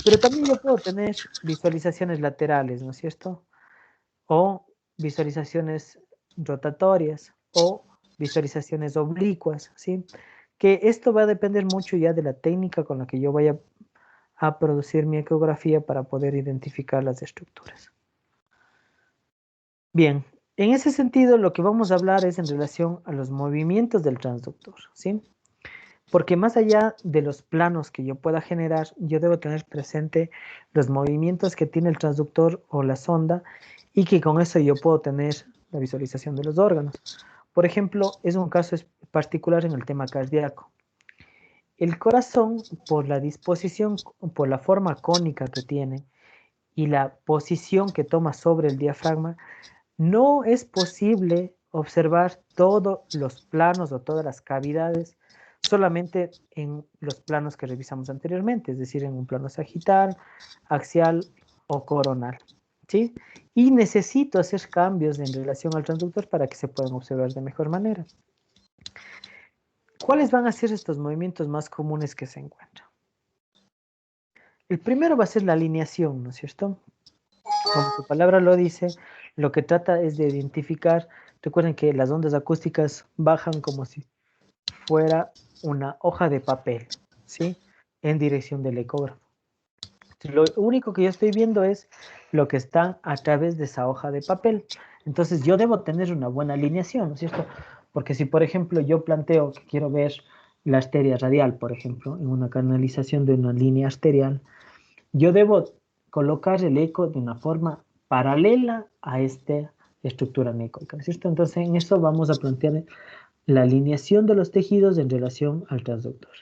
[SPEAKER 1] Pero también yo puedo tener visualizaciones laterales, ¿no es cierto? O visualizaciones rotatorias o visualizaciones oblicuas, ¿sí? Que esto va a depender mucho ya de la técnica con la que yo vaya a producir mi ecografía para poder identificar las estructuras. Bien, en ese sentido lo que vamos a hablar es en relación a los movimientos del transductor, ¿sí? Porque más allá de los planos que yo pueda generar, yo debo tener presente los movimientos que tiene el transductor o la sonda y que con eso yo puedo tener la visualización de los órganos. Por ejemplo, es un caso particular en el tema cardíaco. El corazón, por la disposición, por la forma cónica que tiene y la posición que toma sobre el diafragma, no es posible observar todos los planos o todas las cavidades solamente en los planos que revisamos anteriormente, es decir, en un plano sagital, axial o coronal, ¿sí? Y necesito hacer cambios en relación al transductor para que se puedan observar de mejor manera. ¿Cuáles van a ser estos movimientos más comunes que se encuentran? El primero va a ser la alineación, ¿no es cierto? Como su palabra lo dice, lo que trata es de identificar, recuerden que las ondas acústicas bajan como si fuera una hoja de papel, ¿sí? En dirección del ecógrafo. Lo único que yo estoy viendo es lo que está a través de esa hoja de papel. Entonces yo debo tener una buena alineación, ¿no es cierto? Porque si, por ejemplo, yo planteo que quiero ver la arteria radial, por ejemplo, en una canalización de una línea arterial, yo debo colocar el eco de una forma paralela a esta estructura anecoica, ¿no es cierto? Entonces, en eso vamos a plantear la alineación de los tejidos en relación al transductor.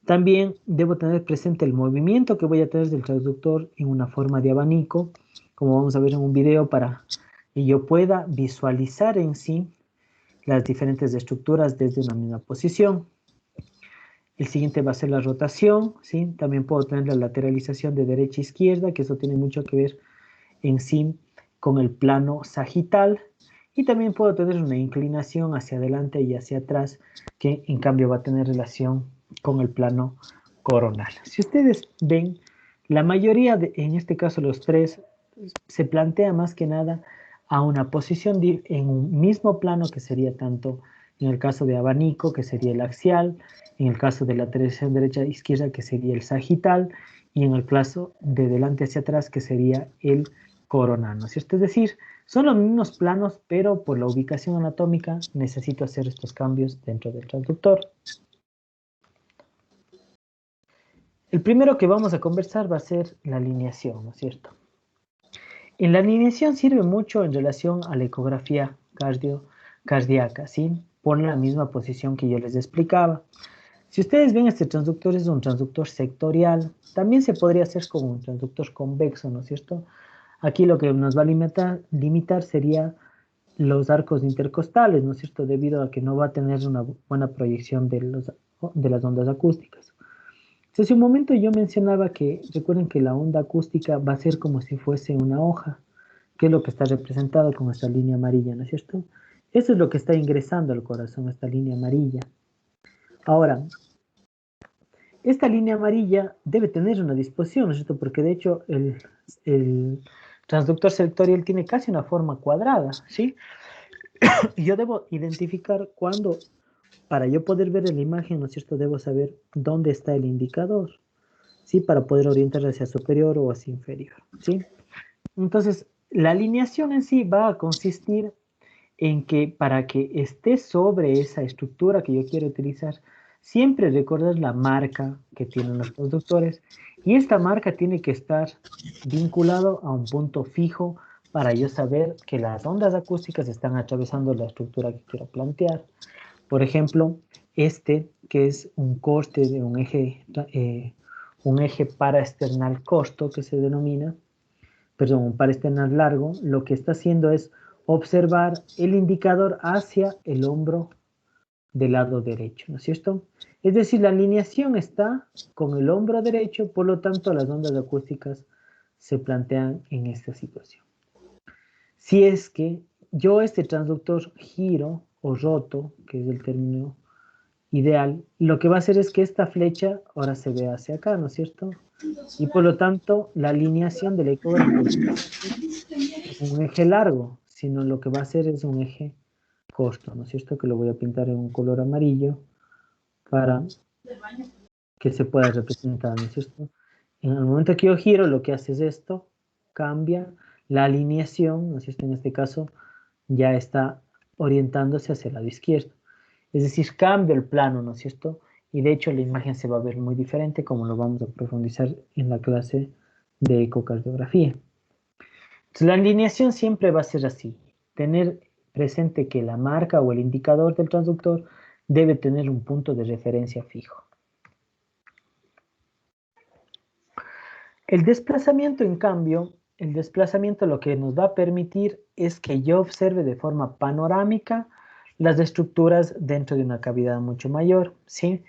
[SPEAKER 1] También debo tener presente el movimiento que voy a tener del transductor en una forma de abanico, como vamos a ver en un video, para que yo pueda visualizar en sí las diferentes estructuras desde una misma posición. El siguiente va a ser la rotación, ¿sí? También puedo tener la lateralización de derecha a izquierda, que eso tiene mucho que ver en sí con el plano sagital, y también puedo tener una inclinación hacia adelante y hacia atrás, que en cambio va a tener relación con el plano coronal. Si ustedes ven, la mayoría, en este caso los tres, se plantea más que nada a una posición en un mismo plano, que sería tanto en el caso de abanico, que sería el axial, en el caso de la transición derecha-izquierda, que sería el sagital, y en el caso de delante hacia atrás, que sería el coronal, ¿no es cierto? Es decir, son los mismos planos, pero por la ubicación anatómica necesito hacer estos cambios dentro del transductor. El primero que vamos a conversar va a ser la alineación, ¿no es cierto? En la alineación sirve mucho en relación a la ecografía cardíaca, ¿sí? Por la misma posición que yo les explicaba. Si ustedes ven, este transductor es un transductor sectorial. También se podría hacer como un transductor convexo, ¿no es cierto? Aquí lo que nos va a limitar sería los arcos intercostales, ¿no es cierto? Debido a que no va a tener una buena proyección de las ondas acústicas. Entonces, hace un momento yo mencionaba que, recuerden que la onda acústica va a ser como si fuese una hoja, que es lo que está representado con esta línea amarilla, ¿no es cierto? Eso es lo que está ingresando al corazón, esta línea amarilla. Ahora, esta línea amarilla debe tener una disposición, ¿no es cierto? Porque de hecho el transductor sectorial tiene casi una forma cuadrada, ¿sí? Y yo debo identificar cuándo, para yo poder ver en la imagen, ¿no es cierto? Debo saber dónde está el indicador, ¿sí? Para poder orientar hacia superior o hacia inferior, ¿sí? Entonces, la alineación en sí va a consistir en que para que esté sobre esa estructura que yo quiero utilizar, siempre recordar la marca que tienen los transductores, y esta marca tiene que estar vinculado a un punto fijo para yo saber que las ondas acústicas están atravesando la estructura que quiero plantear. Por ejemplo, este, que es un corte de un eje paraesternal corto, que se denomina, perdón, un paraesternal largo, lo que está haciendo es observar el indicador hacia el hombro del lado derecho, ¿no es cierto? Es decir, la alineación está con el hombro derecho, por lo tanto las ondas acústicas se plantean en esta situación. Si es que yo este transductor giro o roto, que es el término ideal, lo que va a hacer es que esta flecha ahora se vea hacia acá, ¿no es cierto? Y por lo tanto, la alineación del ecógrafo es un eje largo, sino lo que va a hacer es un eje corto, ¿no es cierto? Que lo voy a pintar en un color amarillo para que se pueda representar, ¿no es cierto? En el momento que yo giro, lo que hace es esto, cambia la alineación, ¿no es cierto? En este caso, ya está orientándose hacia el lado izquierdo. Es decir, cambia el plano, ¿no es cierto? Y de hecho la imagen se va a ver muy diferente, como lo vamos a profundizar en la clase de ecocardiografía. Entonces, la alineación siempre va a ser así, tener presente que la marca o el indicador del transductor debe tener un punto de referencia fijo. El desplazamiento, en cambio, el desplazamiento lo que nos va a permitir es que yo observe de forma panorámica las estructuras dentro de una cavidad mucho mayor, ¿sí?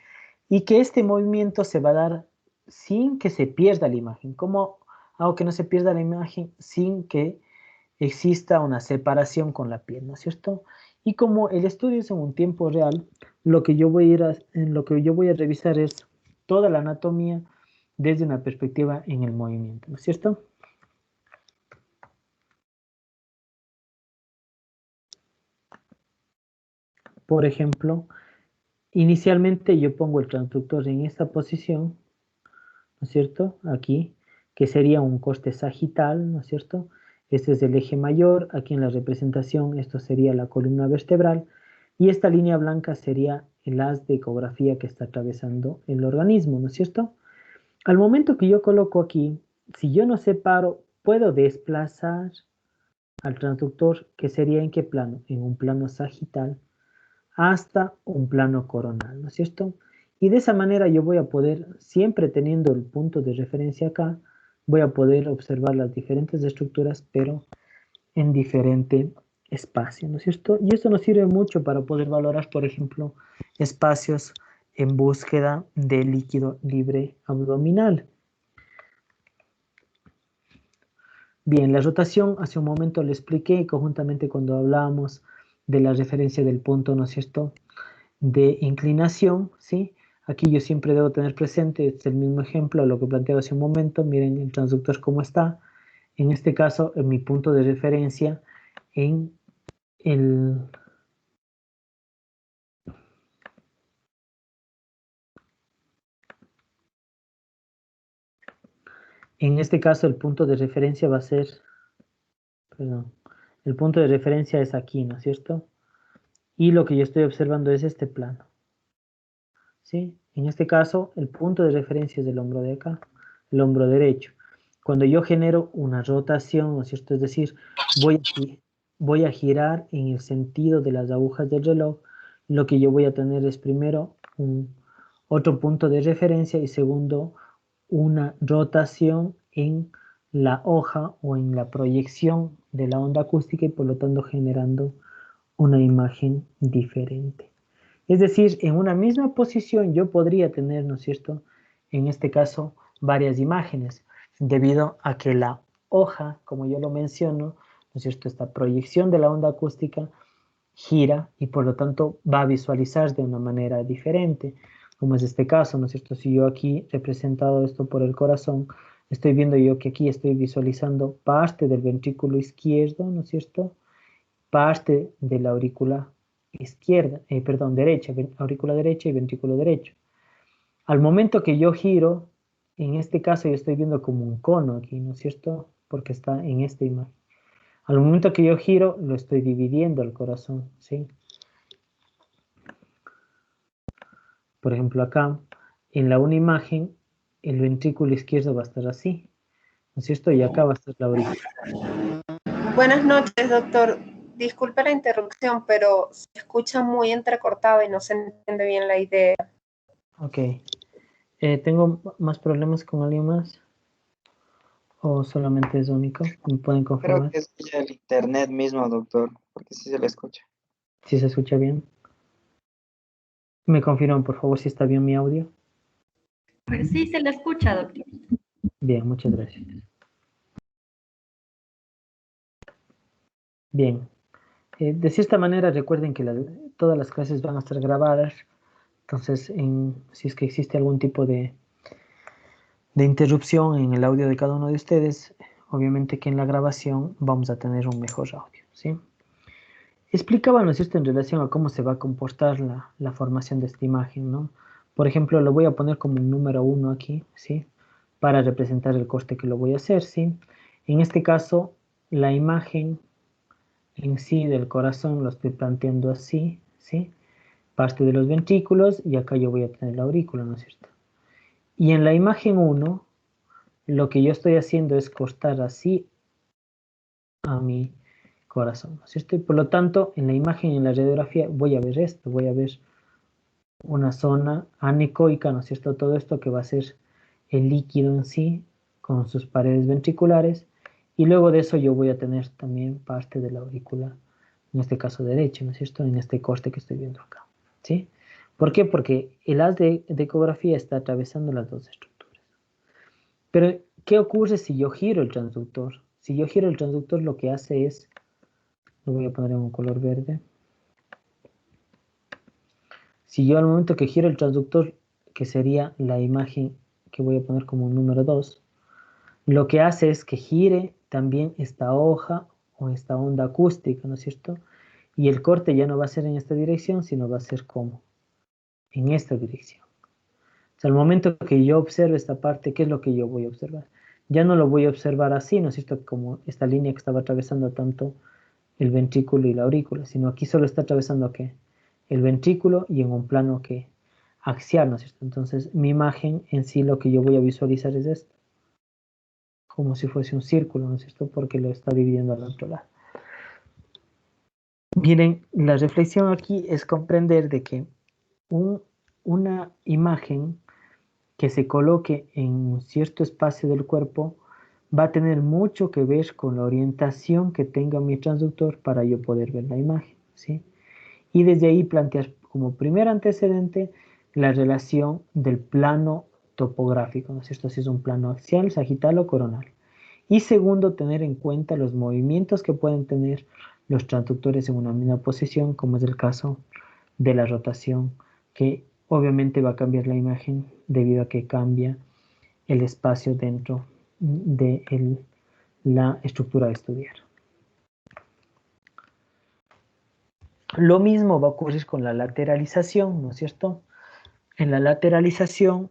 [SPEAKER 1] Y que este movimiento se va a dar sin que se pierda la imagen. ¿Cómo hago que no se pierda la imagen? Sin que exista una separación con la piel, ¿no es cierto? Y como el estudio es en un tiempo real, lo que yo voy a revisar es toda la anatomía desde una perspectiva en el movimiento, ¿no es cierto? Por ejemplo, inicialmente yo pongo el transductor en esta posición, ¿no es cierto? Aquí, que sería un corte sagital, ¿no es cierto? Este es el eje mayor, aquí en la representación esto sería la columna vertebral, y esta línea blanca sería el haz de ecografía que está atravesando el organismo, ¿no es cierto? Al momento que yo coloco aquí, si yo no separo, puedo desplazar al transductor, que sería ¿en qué plano? En un plano sagital, hasta un plano coronal, ¿no es cierto? Y de esa manera yo voy a poder, siempre teniendo el punto de referencia acá, voy a poder observar las diferentes estructuras, pero en diferente espacio, ¿no es cierto? Y esto nos sirve mucho para poder valorar, por ejemplo, espacios en búsqueda de líquido libre abdominal. Bien, la rotación, hace un momento le expliqué conjuntamente cuando hablábamos de la referencia del punto, ¿no es cierto?, de inclinación, ¿sí? Aquí yo siempre debo tener presente, este es el mismo ejemplo, lo que planteaba hace un momento, miren el transductor cómo está. En este caso, en mi punto de referencia en el... En este caso, el punto de referencia va a ser... Perdón. El punto de referencia es aquí, ¿no es cierto? Y lo que yo estoy observando es este plano, ¿sí? En este caso, el punto de referencia es el hombro de acá, el hombro derecho. Cuando yo genero una rotación, ¿no es cierto? Es decir, voy a girar en el sentido de las agujas del reloj, lo que yo voy a tener es primero otro punto de referencia y segundo, una rotación en la hoja o en la proyección de la onda acústica y por lo tanto generando una imagen diferente. Es decir, en una misma posición yo podría tener, ¿no es cierto?, en este caso, varias imágenes, debido a que la hoja, como yo lo menciono, ¿no es cierto?, esta proyección de la onda acústica gira y por lo tanto va a visualizar de una manera diferente, como es este caso, ¿no es cierto? Si yo aquí representado esto por el corazón, estoy viendo yo que aquí estoy visualizando parte del ventrículo izquierdo, ¿no es cierto?, parte de la aurícula izquierda, perdón, derecha, aurícula derecha y ventrículo derecho. Al momento que yo giro, en este caso yo estoy viendo como un cono aquí, ¿no es cierto? Porque está en esta imagen. Al momento que yo giro, lo estoy dividiendo el corazón, ¿sí? Por ejemplo, acá, en la una imagen, el ventrículo izquierdo va a estar así, ¿no es cierto? Y acá va a estar la aurícula.
[SPEAKER 5] Buenas noches, doctor. Disculpe la interrupción, pero se escucha muy entrecortado y no se entiende bien la idea.
[SPEAKER 1] Ok. ¿Tengo más problemas con alguien más? ¿O solamente es único? ¿Me pueden
[SPEAKER 6] Creo
[SPEAKER 1] confirmar?
[SPEAKER 6] que es el internet mismo, doctor, porque sí se le escucha.
[SPEAKER 1] ¿Sí se escucha bien? ¿Me confirman, por favor, si está bien mi audio?
[SPEAKER 3] Pues sí, se le escucha, doctor.
[SPEAKER 1] Bien, muchas gracias. Bien. De cierta manera, recuerden que todas las clases van a estar grabadas. Entonces, si es que existe algún tipo de interrupción en el audio de cada uno de ustedes, obviamente que en la grabación vamos a tener un mejor audio, ¿sí? Explicaba, ¿no es cierto?, en relación a cómo se va a comportar la formación de esta imagen, ¿no? Por ejemplo, lo voy a poner como un número 1 aquí, ¿sí? Para representar el corte que lo voy a hacer, ¿sí? En este caso, la imagen en sí del corazón lo estoy planteando así, ¿sí? Parte de los ventrículos y acá yo voy a tener la aurícula, ¿no es cierto? Y en la imagen 1, lo que yo estoy haciendo es cortar así a mi corazón, ¿no es cierto? Y por lo tanto, en la imagen, en la radiografía, voy a ver esto, voy a ver una zona anecoica, ¿no es cierto? Todo esto que va a ser el líquido en sí, con sus paredes ventriculares, y luego de eso yo voy a tener también parte de la aurícula, en este caso derecha, ¿no es cierto? En este corte que estoy viendo acá, ¿sí? ¿Por qué? Porque el haz de ecografía está atravesando las dos estructuras. Pero, ¿qué ocurre si yo giro el transductor? Si yo giro el transductor, lo que hace es, lo voy a poner en un color verde. Si yo al momento que giro el transductor, que sería la imagen que voy a poner como un número 2, lo que hace es que gire también esta hoja o esta onda acústica, ¿no es cierto? Y el corte ya no va a ser en esta dirección, sino va a ser como en esta dirección. O sea, al momento que yo observe esta parte, ¿qué es lo que yo voy a observar? Ya no lo voy a observar así, ¿no es cierto? Como esta línea que estaba atravesando tanto el ventrículo y la aurícula, sino aquí solo está atravesando ¿qué? El ventrículo y en un plano que axial, ¿no es cierto? Entonces mi imagen en sí lo que yo voy a visualizar es esto, como si fuese un círculo, ¿no es cierto? Porque lo está dividiendo al otro lado. Miren, la reflexión aquí es comprender de que una imagen que se coloque en un cierto espacio del cuerpo va a tener mucho que ver con la orientación que tenga mi transductor para yo poder ver la imagen, ¿sí? Y desde ahí plantear como primer antecedente la relación del plano topográfico, ¿no es cierto? Si es un plano axial, sagital o coronal. Y segundo, tener en cuenta los movimientos que pueden tener los transductores en una misma posición, como es el caso de la rotación, que obviamente va a cambiar la imagen debido a que cambia el espacio dentro de la estructura a estudiar. Lo mismo va a ocurrir con la lateralización, ¿no es cierto? En la lateralización,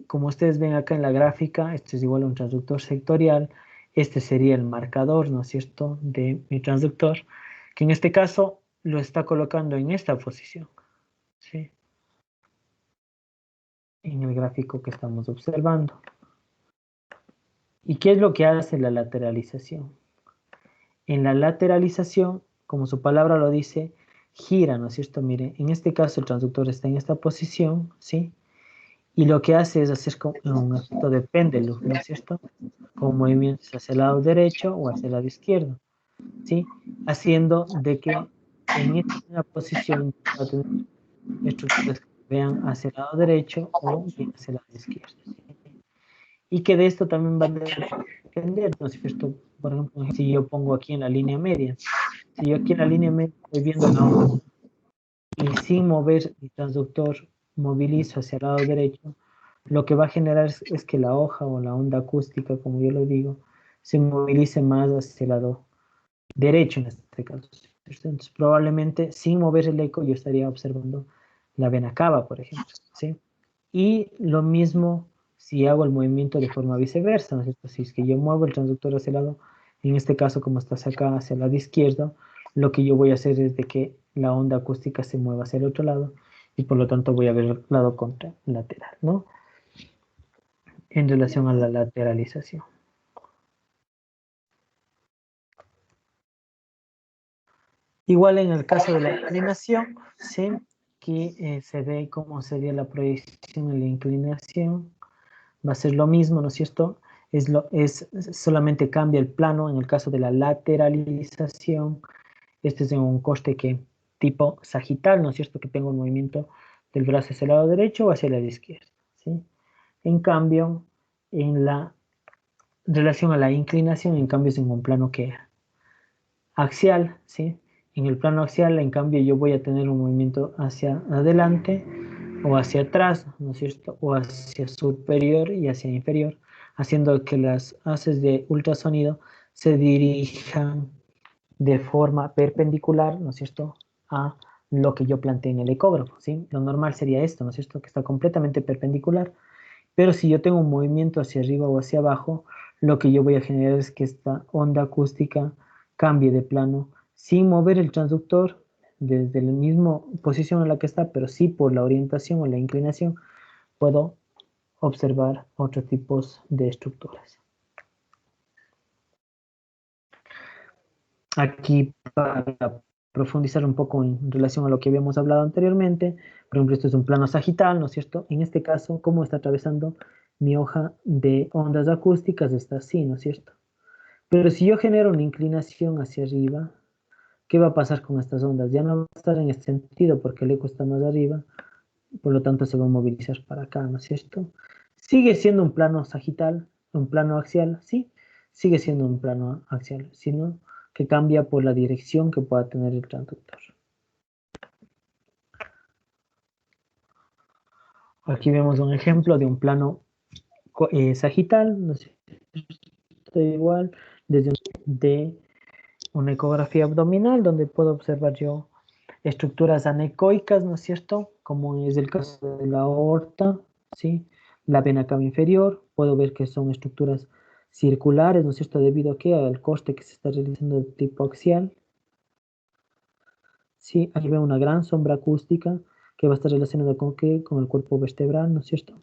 [SPEAKER 1] como ustedes ven acá en la gráfica, este es igual a un transductor sectorial, este sería el marcador, ¿no es cierto?, de mi transductor, que en este caso lo está colocando en esta posición, ¿sí? En el gráfico que estamos observando. ¿Y qué es lo que hace la lateralización? En la lateralización, como su palabra lo dice, gira, ¿no es cierto? Mire, en este caso el transductor está en esta posición, ¿sí? Y lo que hace es hacer como un efecto de péndulo, ¿no es cierto? Con movimientos hacia el lado derecho o hacia el lado izquierdo, ¿sí? Haciendo de que en esta posición va a tener estructuras que vean hacia el lado derecho o bien hacia el lado izquierdo, ¿sí? Y que de esto también va a depender, ¿no es cierto? Por ejemplo, si yo pongo aquí en la línea media, si yo aquí en la línea media estoy viendo la onda y sin mover el transductor movilizo hacia el lado derecho, lo que va a generar es que la hoja o la onda acústica, como yo lo digo, se movilice más hacia el lado derecho en este caso. Entonces, probablemente sin mover el eco yo estaría observando la vena cava, por ejemplo, ¿sí? Y lo mismo si hago el movimiento de forma viceversa, ¿no es cierto? Si es que yo muevo el transductor hacia el lado, en este caso como estás acá hacia el lado izquierdo, lo que yo voy a hacer es de que la onda acústica se mueva hacia el otro lado y por lo tanto voy a ver el lado contralateral, ¿no? En relación a la lateralización. Igual en el caso de la inclinación, ¿sí? Que se ve cómo sería la proyección en la inclinación. Va a ser lo mismo, ¿no es cierto? Solamente cambia el plano en el caso de la lateralización. Este es en un corte que tipo sagital, ¿no es cierto? Que tengo el movimiento del brazo hacia el lado derecho o hacia el lado izquierdo, ¿sí? En cambio, en la relación a la inclinación, en cambio es en un plano que axial, ¿sí? En el plano axial, en cambio, yo voy a tener un movimiento hacia adelante o hacia atrás, ¿no es cierto? O hacia superior y hacia inferior, haciendo que las haces de ultrasonido se dirijan de forma perpendicular, ¿no es cierto?, a lo que yo planteé en el ecógrafo, ¿sí? Lo normal sería esto, ¿no es cierto?, que está completamente perpendicular, pero si yo tengo un movimiento hacia arriba o hacia abajo, lo que yo voy a generar es que esta onda acústica cambie de plano sin mover el transductor desde la misma posición en la que está, pero sí por la orientación o la inclinación puedo observar otros tipos de estructuras. Aquí para profundizar un poco en relación a lo que habíamos hablado anteriormente, por ejemplo, esto es un plano sagital, ¿no es cierto? En este caso, ¿cómo está atravesando mi hoja de ondas acústicas? Está así, ¿no es cierto? Pero si yo genero una inclinación hacia arriba, ¿qué va a pasar con estas ondas? Ya no va a estar en este sentido porque el eco está más arriba, por lo tanto se va a movilizar para acá, ¿no es cierto? Sigue siendo un plano sagital, un plano axial, sí, sigue siendo un plano axial, sino que cambia por la dirección que pueda tener el transductor. Aquí vemos un ejemplo de un plano sagital, ¿no es cierto? Igual, desde de una ecografía abdominal, donde puedo observar yo estructuras anecoicas, ¿no es cierto? Como es el caso de la aorta, ¿sí? La vena cava inferior, puedo ver que son estructuras circulares, ¿no es cierto? Debido a que al corte que se está realizando de tipo axial. Sí, aquí veo una gran sombra acústica que va a estar relacionada con ¿qué? Con el cuerpo vertebral, ¿no es cierto?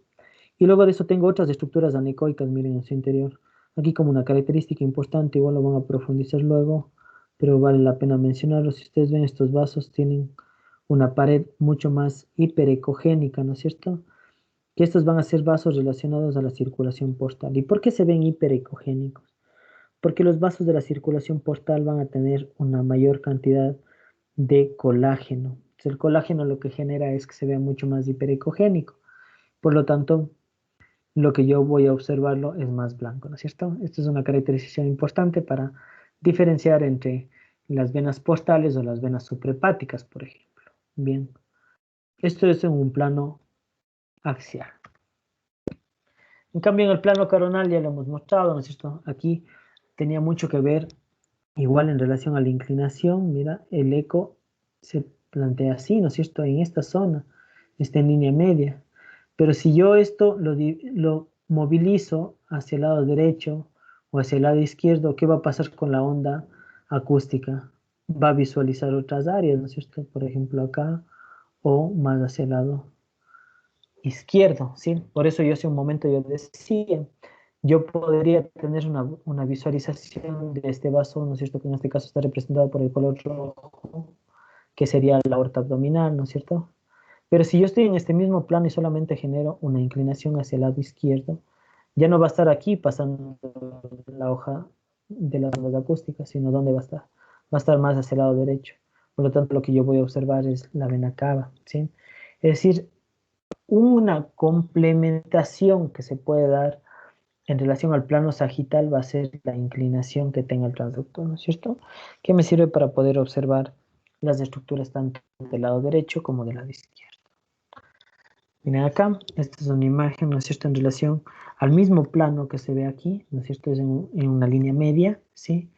[SPEAKER 1] Y luego de eso tengo otras estructuras anecoicas, miren, en su interior. Aquí como una característica importante, igual lo van a profundizar luego, pero vale la pena mencionarlo. Si ustedes ven, estos vasos tienen una pared mucho más hiperecogénica, ¿no es cierto? Que estos van a ser vasos relacionados a la circulación portal. ¿Y por qué se ven hiperecogénicos? Porque los vasos de la circulación portal van a tener una mayor cantidad de colágeno. Entonces, el colágeno lo que genera es que se vea mucho más hiperecogénico. Por lo tanto, lo que yo voy a observarlo es más blanco, ¿no es cierto? Esto es una caracterización importante para diferenciar entre las venas portales o las venas suprahepáticas, por ejemplo. Bien, esto es en un plano axial. En cambio, en el plano coronal ya lo hemos mostrado, ¿no es cierto? Aquí tenía mucho que ver, igual en relación a la inclinación, mira, el eco se plantea así, ¿no es cierto? En esta zona, está en línea media. Pero si yo esto lo movilizo hacia el lado derecho o hacia el lado izquierdo, ¿qué va a pasar con la onda acústica? Va a visualizar otras áreas, ¿no es cierto? Por ejemplo, acá o más hacia el lado izquierdo, ¿sí? Por eso yo hace un momento yo decía, yo podría tener una visualización de este vaso, ¿no es cierto? Que en este caso está representado por el color rojo, que sería la aorta abdominal, ¿no es cierto? Pero si yo estoy en este mismo plano y solamente genero una inclinación hacia el lado izquierdo, ya no va a estar aquí pasando la hoja de las ondas acústicas, sino ¿dónde va a estar? Va a estar más hacia el lado derecho. Por lo tanto, lo que yo voy a observar es la vena cava, ¿sí? Es decir, una complementación que se puede dar en relación al plano sagital va a ser la inclinación que tenga el transductor, ¿no es cierto? Que me sirve para poder observar las estructuras tanto del lado derecho como del lado izquierdo. Miren acá, esta es una imagen, ¿no es cierto?, en relación al mismo plano que se ve aquí, ¿no es cierto?, es en una línea media, ¿sí?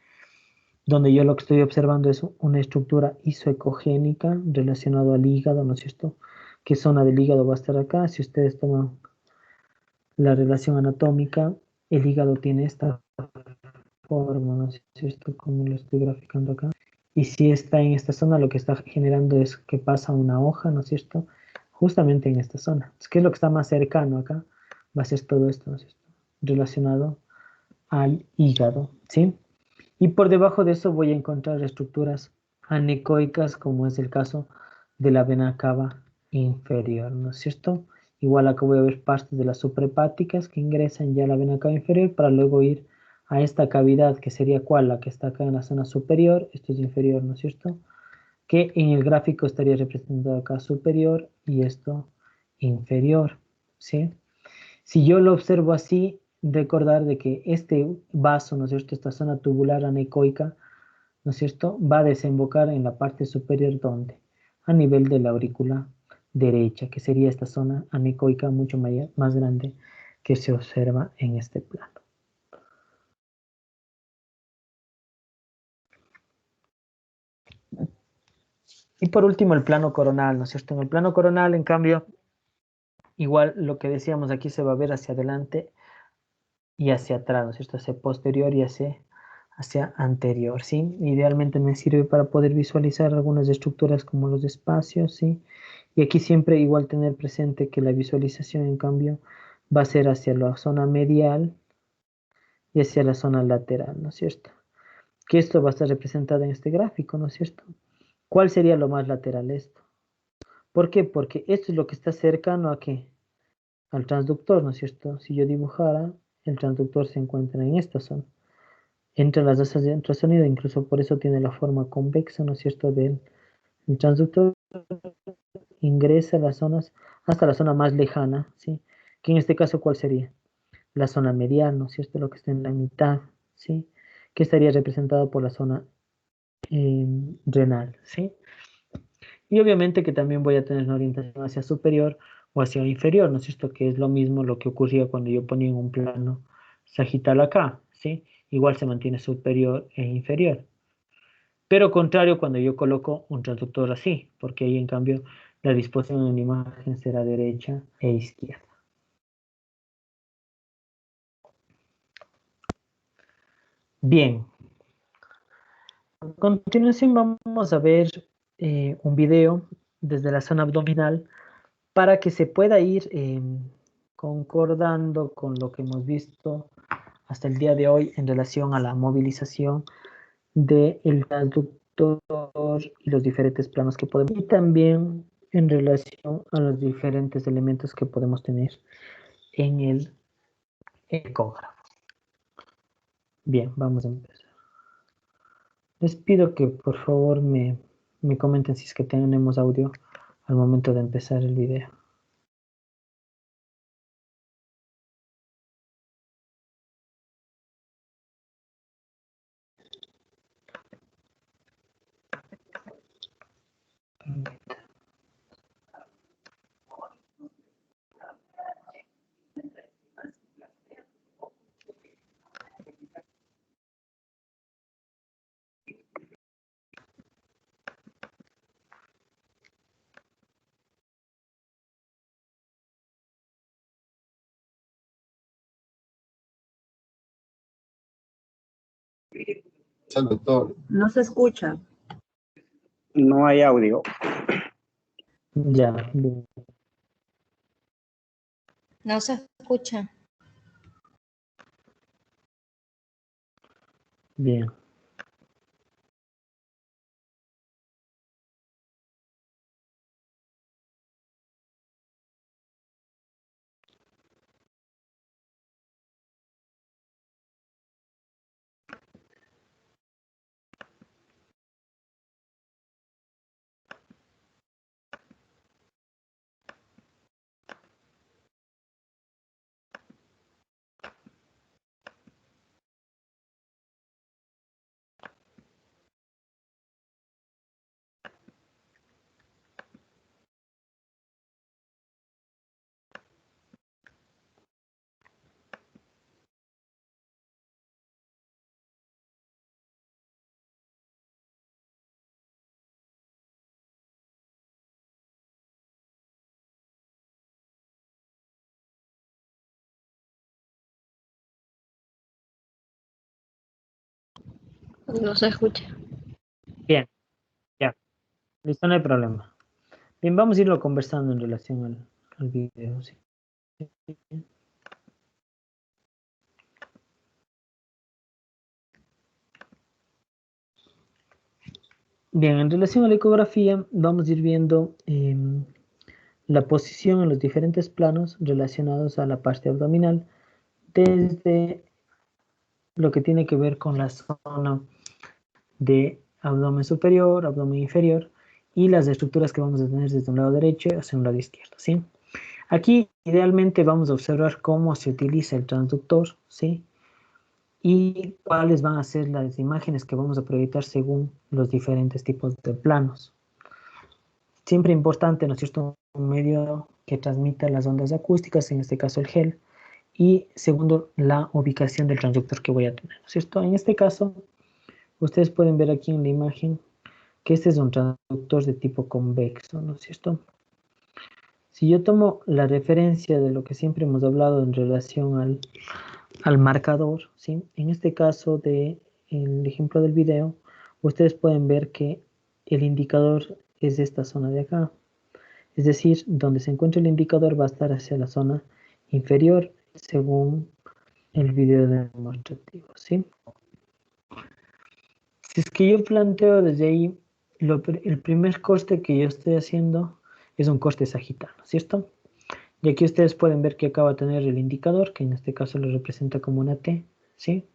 [SPEAKER 1] Donde yo lo que estoy observando es una estructura isoecogénica relacionada al hígado, ¿no es cierto? ¿Qué zona del hígado va a estar acá? Si ustedes toman la relación anatómica, el hígado tiene esta forma, ¿no es cierto?, como lo estoy graficando acá. Y si está en esta zona, lo que está generando es que pasa una hoja, ¿no es cierto?, justamente en esta zona. ¿Qué es lo que está más cercano acá? Va a ser todo esto, ¿no es cierto?, relacionado al hígado, ¿sí? Y por debajo de eso voy a encontrar estructuras anecoicas, como es el caso de la vena cava inferior, ¿no es cierto? Igual acá voy a ver partes de las suprahepáticas que ingresan ya a la vena cava inferior para luego ir a esta cavidad que sería cuál, la que está acá en la zona superior, esto es inferior, ¿no es cierto? Que en el gráfico estaría representado acá superior y esto inferior, ¿sí? Si yo lo observo así, recordar de que este vaso, ¿no es cierto?, esta zona tubular anecoica, ¿no es cierto?, va a desembocar en la parte superior, ¿dónde? A nivel de la aurícula derecha, que sería esta zona anecoica mucho más grande que se observa en este plano. Y por último, el plano coronal, ¿no es cierto? En el plano coronal, en cambio, igual lo que decíamos aquí se va a ver hacia adelante y hacia atrás, ¿no es cierto? Hacia posterior y hacia anterior, ¿sí? Idealmente me sirve para poder visualizar algunas estructuras como los espacios, ¿sí? Y aquí siempre igual tener presente que la visualización, en cambio, va a ser hacia la zona medial y hacia la zona lateral, ¿no es cierto? Que esto va a estar representado en este gráfico, ¿no es cierto? ¿Cuál sería lo más lateral esto? ¿Por qué? Porque esto es lo que está cercano a ¿qué? Al transductor, ¿no es cierto? Si yo dibujara, el transductor se encuentra en esta zona. Entre las dos hace ultrasonido, incluso por eso tiene la forma convexa, ¿no es cierto? El transductor ingresa a las zonas, hasta la zona más lejana, ¿sí? Que en este caso, ¿cuál sería? La zona medial, ¿no es cierto? Lo que está en la mitad, ¿sí? Que estaría representado por la zona renal, ¿sí? Y obviamente que también voy a tener una orientación hacia superior o hacia inferior, ¿no es cierto? Que es lo mismo lo que ocurría cuando yo ponía en un plano sagital acá, ¿sí? Igual se mantiene superior e inferior. Pero contrario cuando yo coloco un transductor así, porque ahí en cambio la disposición en la imagen será derecha e izquierda. Bien. A continuación vamos a ver un video desde la zona abdominal para que se pueda ir concordando con lo que hemos visto hasta el día de hoy en relación a la movilización del transductor y los diferentes planos que podemos, y también en relación a los diferentes elementos que podemos tener en el ecógrafo. Bien, vamos a empezar. Les pido que por favor me comenten si es que tenemos audio al momento de empezar el video.
[SPEAKER 7] Doctor.
[SPEAKER 5] No se escucha.
[SPEAKER 2] No hay audio.
[SPEAKER 1] Ya, bien.
[SPEAKER 3] No se escucha.
[SPEAKER 1] Bien.
[SPEAKER 3] No se escucha.
[SPEAKER 1] Bien, ya. Listo, no hay problema. Bien, vamos a irlo conversando en relación al video. ¿Sí? Bien, en relación a la ecografía, vamos a ir viendo la posición en los diferentes planos relacionados a la parte abdominal, desde lo que tiene que ver con la zona de abdomen superior, abdomen inferior y las estructuras que vamos a tener desde un lado derecho hacia un lado izquierdo, ¿sí? Aquí idealmente vamos a observar cómo se utiliza el transductor, ¿sí? Y cuáles van a ser las imágenes que vamos a proyectar según los diferentes tipos de planos. Siempre importante, ¿no es cierto?, un medio que transmita las ondas acústicas, en este caso el gel, y segundo, la ubicación del transductor que voy a tener, ¿no es cierto? En este caso, ustedes pueden ver aquí en la imagen que este es un transductor de tipo convexo, ¿no es cierto? Si yo tomo la referencia de lo que siempre hemos hablado en relación al marcador, ¿sí? En este caso del ejemplo del video, ustedes pueden ver que el indicador es de esta zona de acá. Es decir, donde se encuentra el indicador va a estar hacia la zona inferior según el video demostrativo, ¿sí? Si es que yo planteo desde ahí, el primer corte que yo estoy haciendo es un corte sagital, ¿cierto? Y aquí ustedes pueden ver que acaba de tener el indicador, que en este caso lo representa como una T, ¿sí?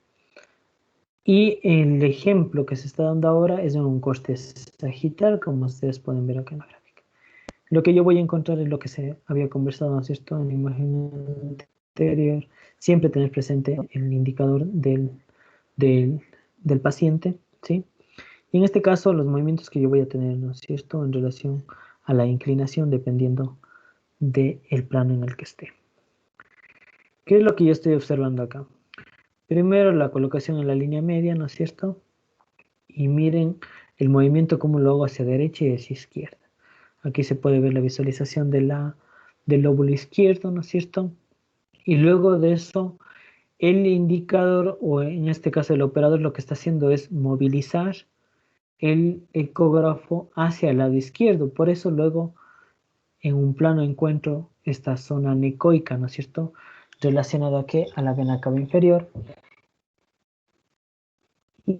[SPEAKER 1] Y el ejemplo que se está dando ahora es un corte sagital, como ustedes pueden ver acá en la gráfica. Lo que yo voy a encontrar es lo que se había conversado, ¿no es cierto?, en la imagen anterior. Siempre tener presente el indicador del paciente, ¿sí? Y en este caso, los movimientos que yo voy a tener, ¿no es cierto?, en relación a la inclinación, dependiendo del plano en el que esté. ¿Qué es lo que yo estoy observando acá? Primero, la colocación en la línea media, ¿no es cierto? Y miren el movimiento como lo hago hacia derecha y hacia izquierda. Aquí se puede ver la visualización del lóbulo izquierdo, ¿no es cierto? Y luego de eso, el indicador, o en este caso el operador, lo que está haciendo es movilizar el ecógrafo hacia el lado izquierdo. Por eso luego en un plano encuentro esta zona necoica, ¿no es cierto?, relacionada a la vena cava inferior.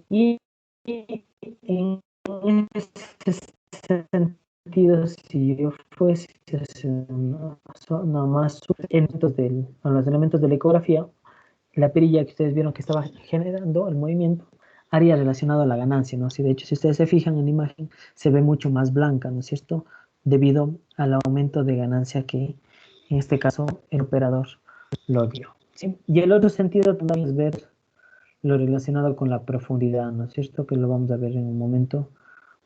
[SPEAKER 1] Y en ese sentido, si yo fuese a hacer una zona más a los elementos de la ecografía, la perilla que ustedes vieron que estaba generando el movimiento haría relacionado a la ganancia, ¿no? Si de hecho, si ustedes se fijan en la imagen, se ve mucho más blanca, ¿no es cierto?, debido al aumento de ganancia que en este caso el operador lo dio, ¿sí? Y el otro sentido también es ver lo relacionado con la profundidad, ¿no es cierto?, que lo vamos a ver en un momento,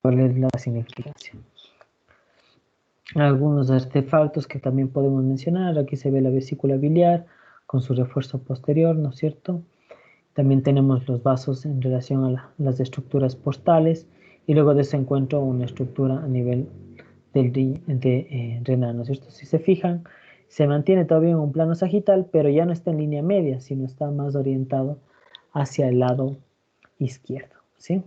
[SPEAKER 1] cuál es la significancia. Algunos artefactos que también podemos mencionar, aquí se ve la vesícula biliar con su refuerzo posterior, ¿no es cierto? También tenemos los vasos en relación a las estructuras postales, y luego de eso encuentro una estructura a nivel renal, ¿no es cierto? Si se fijan, se mantiene todavía en un plano sagital, pero ya no está en línea media, sino está más orientado hacia el lado izquierdo, ¿sí?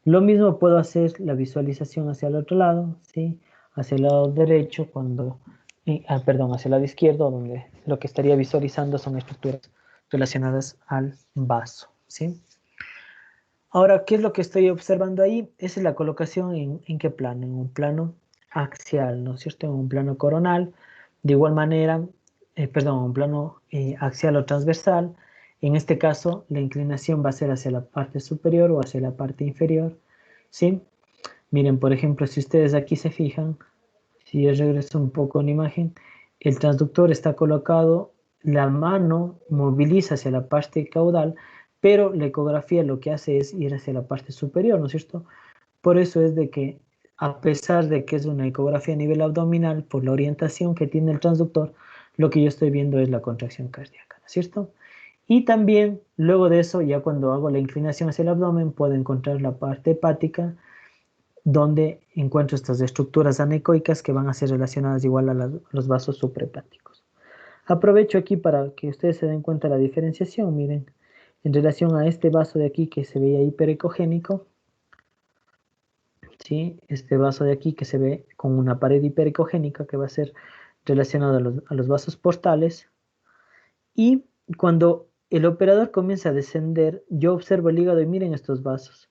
[SPEAKER 1] Lo mismo puedo hacer la visualización hacia el otro lado, ¿sí? Hacia el lado derecho, perdón, hacia el lado izquierdo, donde lo que estaría visualizando son estructuras relacionadas al vaso, ¿sí? Ahora, ¿qué es lo que estoy observando ahí? Esa es la colocación en qué plano, en un plano axial, ¿no es cierto? En un plano coronal, de igual manera, un plano axial o transversal. En este caso, la inclinación va a ser hacia la parte superior o hacia la parte inferior, ¿sí? Miren, por ejemplo, si ustedes aquí se fijan, si yo regreso un poco en la imagen, el transductor está colocado, la mano moviliza hacia la parte caudal, pero la ecografía lo que hace es ir hacia la parte superior, ¿no es cierto? Por eso es de que, a pesar de que es una ecografía a nivel abdominal, por la orientación que tiene el transductor, lo que yo estoy viendo es la contracción cardíaca, ¿no es cierto? Y también, luego de eso, ya cuando hago la inclinación hacia el abdomen, puedo encontrar la parte hepática, donde encuentro estas estructuras anecoicas que van a ser relacionadas igual a los vasos suprahepáticos. Aprovecho aquí para que ustedes se den cuenta de la diferenciación, miren, en relación a este vaso de aquí que se veía hiperecogénico, ¿sí? Este vaso de aquí que se ve con una pared hiperecogénica que va a ser relacionado a los vasos portales, y cuando el operador comienza a descender, yo observo el hígado y miren estos vasos.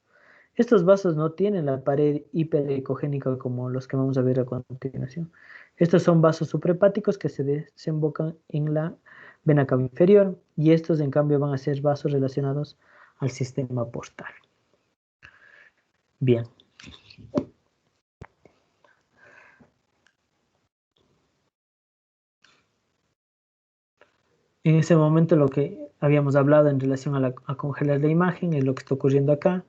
[SPEAKER 1] Estos vasos no tienen la pared hiperecogénica como los que vamos a ver a continuación. Estos son vasos suprahepáticos que se desembocan en la vena cava inferior, y estos en cambio van a ser vasos relacionados al sistema portal. Bien. En ese momento lo que habíamos hablado en relación a congelar la imagen es lo que está ocurriendo acá.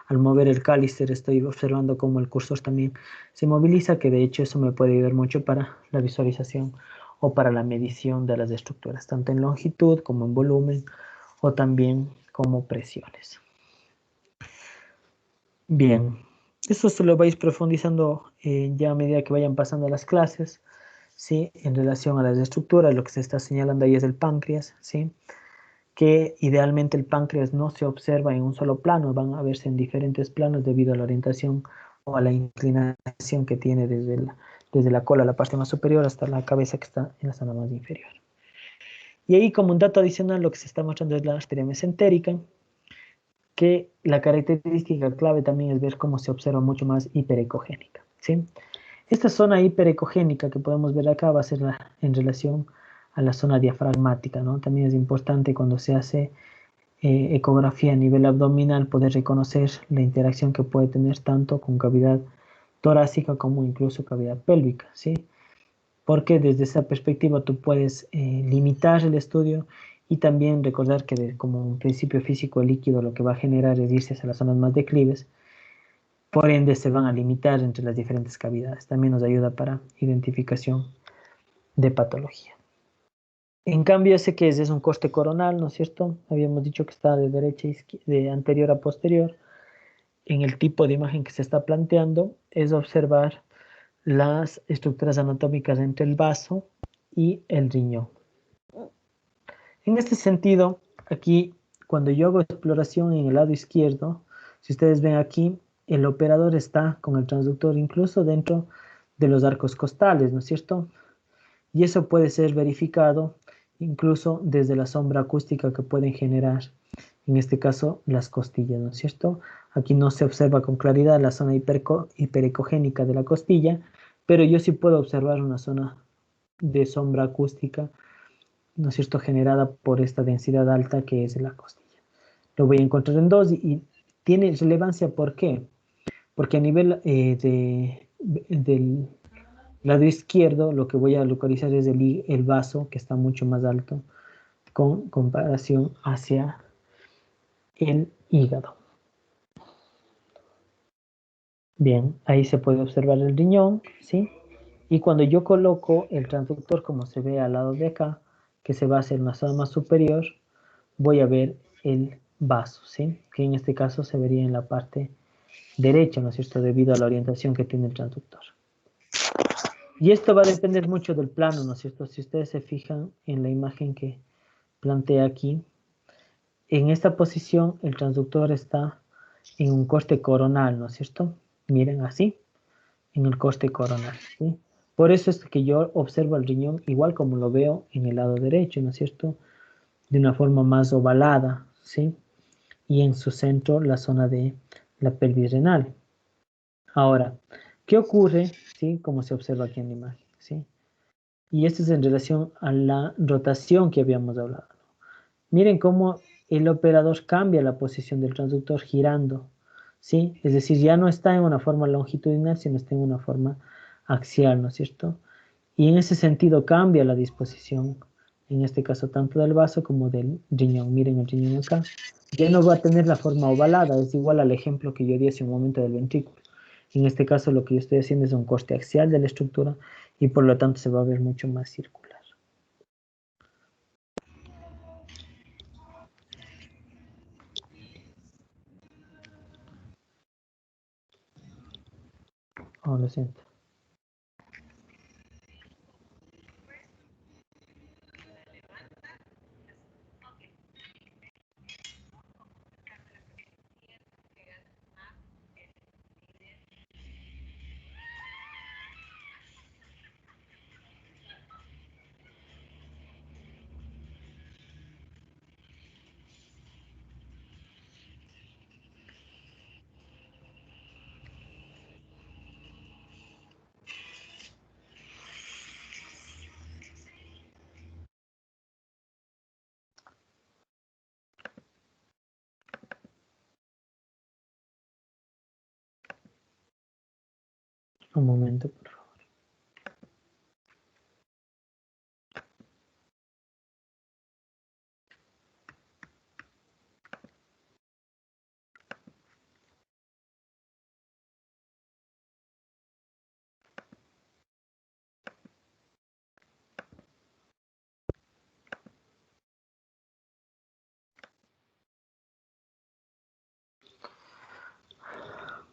[SPEAKER 1] Al mover el cáliz estoy observando cómo el cursor también se moviliza, que de hecho eso me puede ayudar mucho para la visualización o para la medición de las estructuras, tanto en longitud como en volumen o también como presiones. Bien, eso se lo vais profundizando ya a medida que vayan pasando las clases, ¿sí? En relación a las estructuras, lo que se está señalando ahí es el páncreas, ¿sí? Que idealmente el páncreas no se observa en un solo plano, van a verse en diferentes planos debido a la orientación o a la inclinación que tiene desde la cola, la parte más superior, hasta la cabeza que está en la zona más inferior. Y ahí, como un dato adicional, lo que se está mostrando es la arteria mesentérica, que la característica clave también es ver cómo se observa mucho más hiperecogénica, ¿sí? Esta zona hiperecogénica que podemos ver acá va a ser en relación a la zona diafragmática, ¿no? También es importante cuando se hace ecografía a nivel abdominal poder reconocer la interacción que puede tener tanto con cavidad torácica como incluso cavidad pélvica, ¿sí? Porque desde esa perspectiva tú puedes limitar el estudio y también recordar que como un principio físico el líquido lo que va a generar es irse hacia las zonas más declives, por ende se van a limitar entre las diferentes cavidades. También nos ayuda para identificación de patología. En cambio, ese que es un corte coronal, ¿no es cierto? Habíamos dicho que está de derecha a izquierda, de anterior a posterior. En el tipo de imagen que se está planteando es observar las estructuras anatómicas entre el vaso y el riñón. En este sentido, aquí, cuando yo hago exploración en el lado izquierdo, si ustedes ven aquí, el operador está con el transductor incluso dentro de los arcos costales, ¿no es cierto? Y eso puede ser verificado incluso desde la sombra acústica que pueden generar, en este caso, las costillas, ¿no es cierto? Aquí no se observa con claridad la zona hiperecogénica de la costilla, pero yo sí puedo observar una zona de sombra acústica, ¿no es cierto?, generada por esta densidad alta que es la costilla. Lo voy a encontrar en dos y tiene relevancia, ¿por qué? Porque a nivel del lado izquierdo lo que voy a localizar es el vaso, que está mucho más alto con comparación hacia el hígado. Bien, ahí se puede observar el riñón, ¿sí? Y cuando yo coloco el transductor, como se ve al lado de acá, que se va a hacer una zona más superior, voy a ver el vaso, ¿sí? Que en este caso se vería en la parte derecha, ¿no es cierto?, debido a la orientación que tiene el transductor. Y esto va a depender mucho del plano, ¿no es cierto? Si ustedes se fijan en la imagen que plantea aquí, en esta posición el transductor está en un corte coronal, ¿no es cierto? Miren así, en el corte coronal, ¿sí? Por eso es que yo observo el riñón igual como lo veo en el lado derecho, ¿no es cierto? De una forma más ovalada, ¿sí? Y en su centro la zona de la pelvis renal. Ahora, ¿qué ocurre, ¿sí? Como se observa aquí en la imagen, ¿sí? Y esto es en relación a la rotación que habíamos hablado. Miren cómo el operador cambia la posición del transductor girando, ¿sí? Es decir, ya no está en una forma longitudinal, sino está en una forma axial, ¿no es cierto? Y en ese sentido cambia la disposición, en este caso tanto del vaso como del riñón. Miren el riñón acá. Ya no va a tener la forma ovalada, es igual al ejemplo que yo di hace un momento del ventrículo. En este caso lo que yo estoy haciendo es un corte axial de la estructura y por lo tanto se va a ver mucho más circular. Oh, lo siento. Un momento, por favor.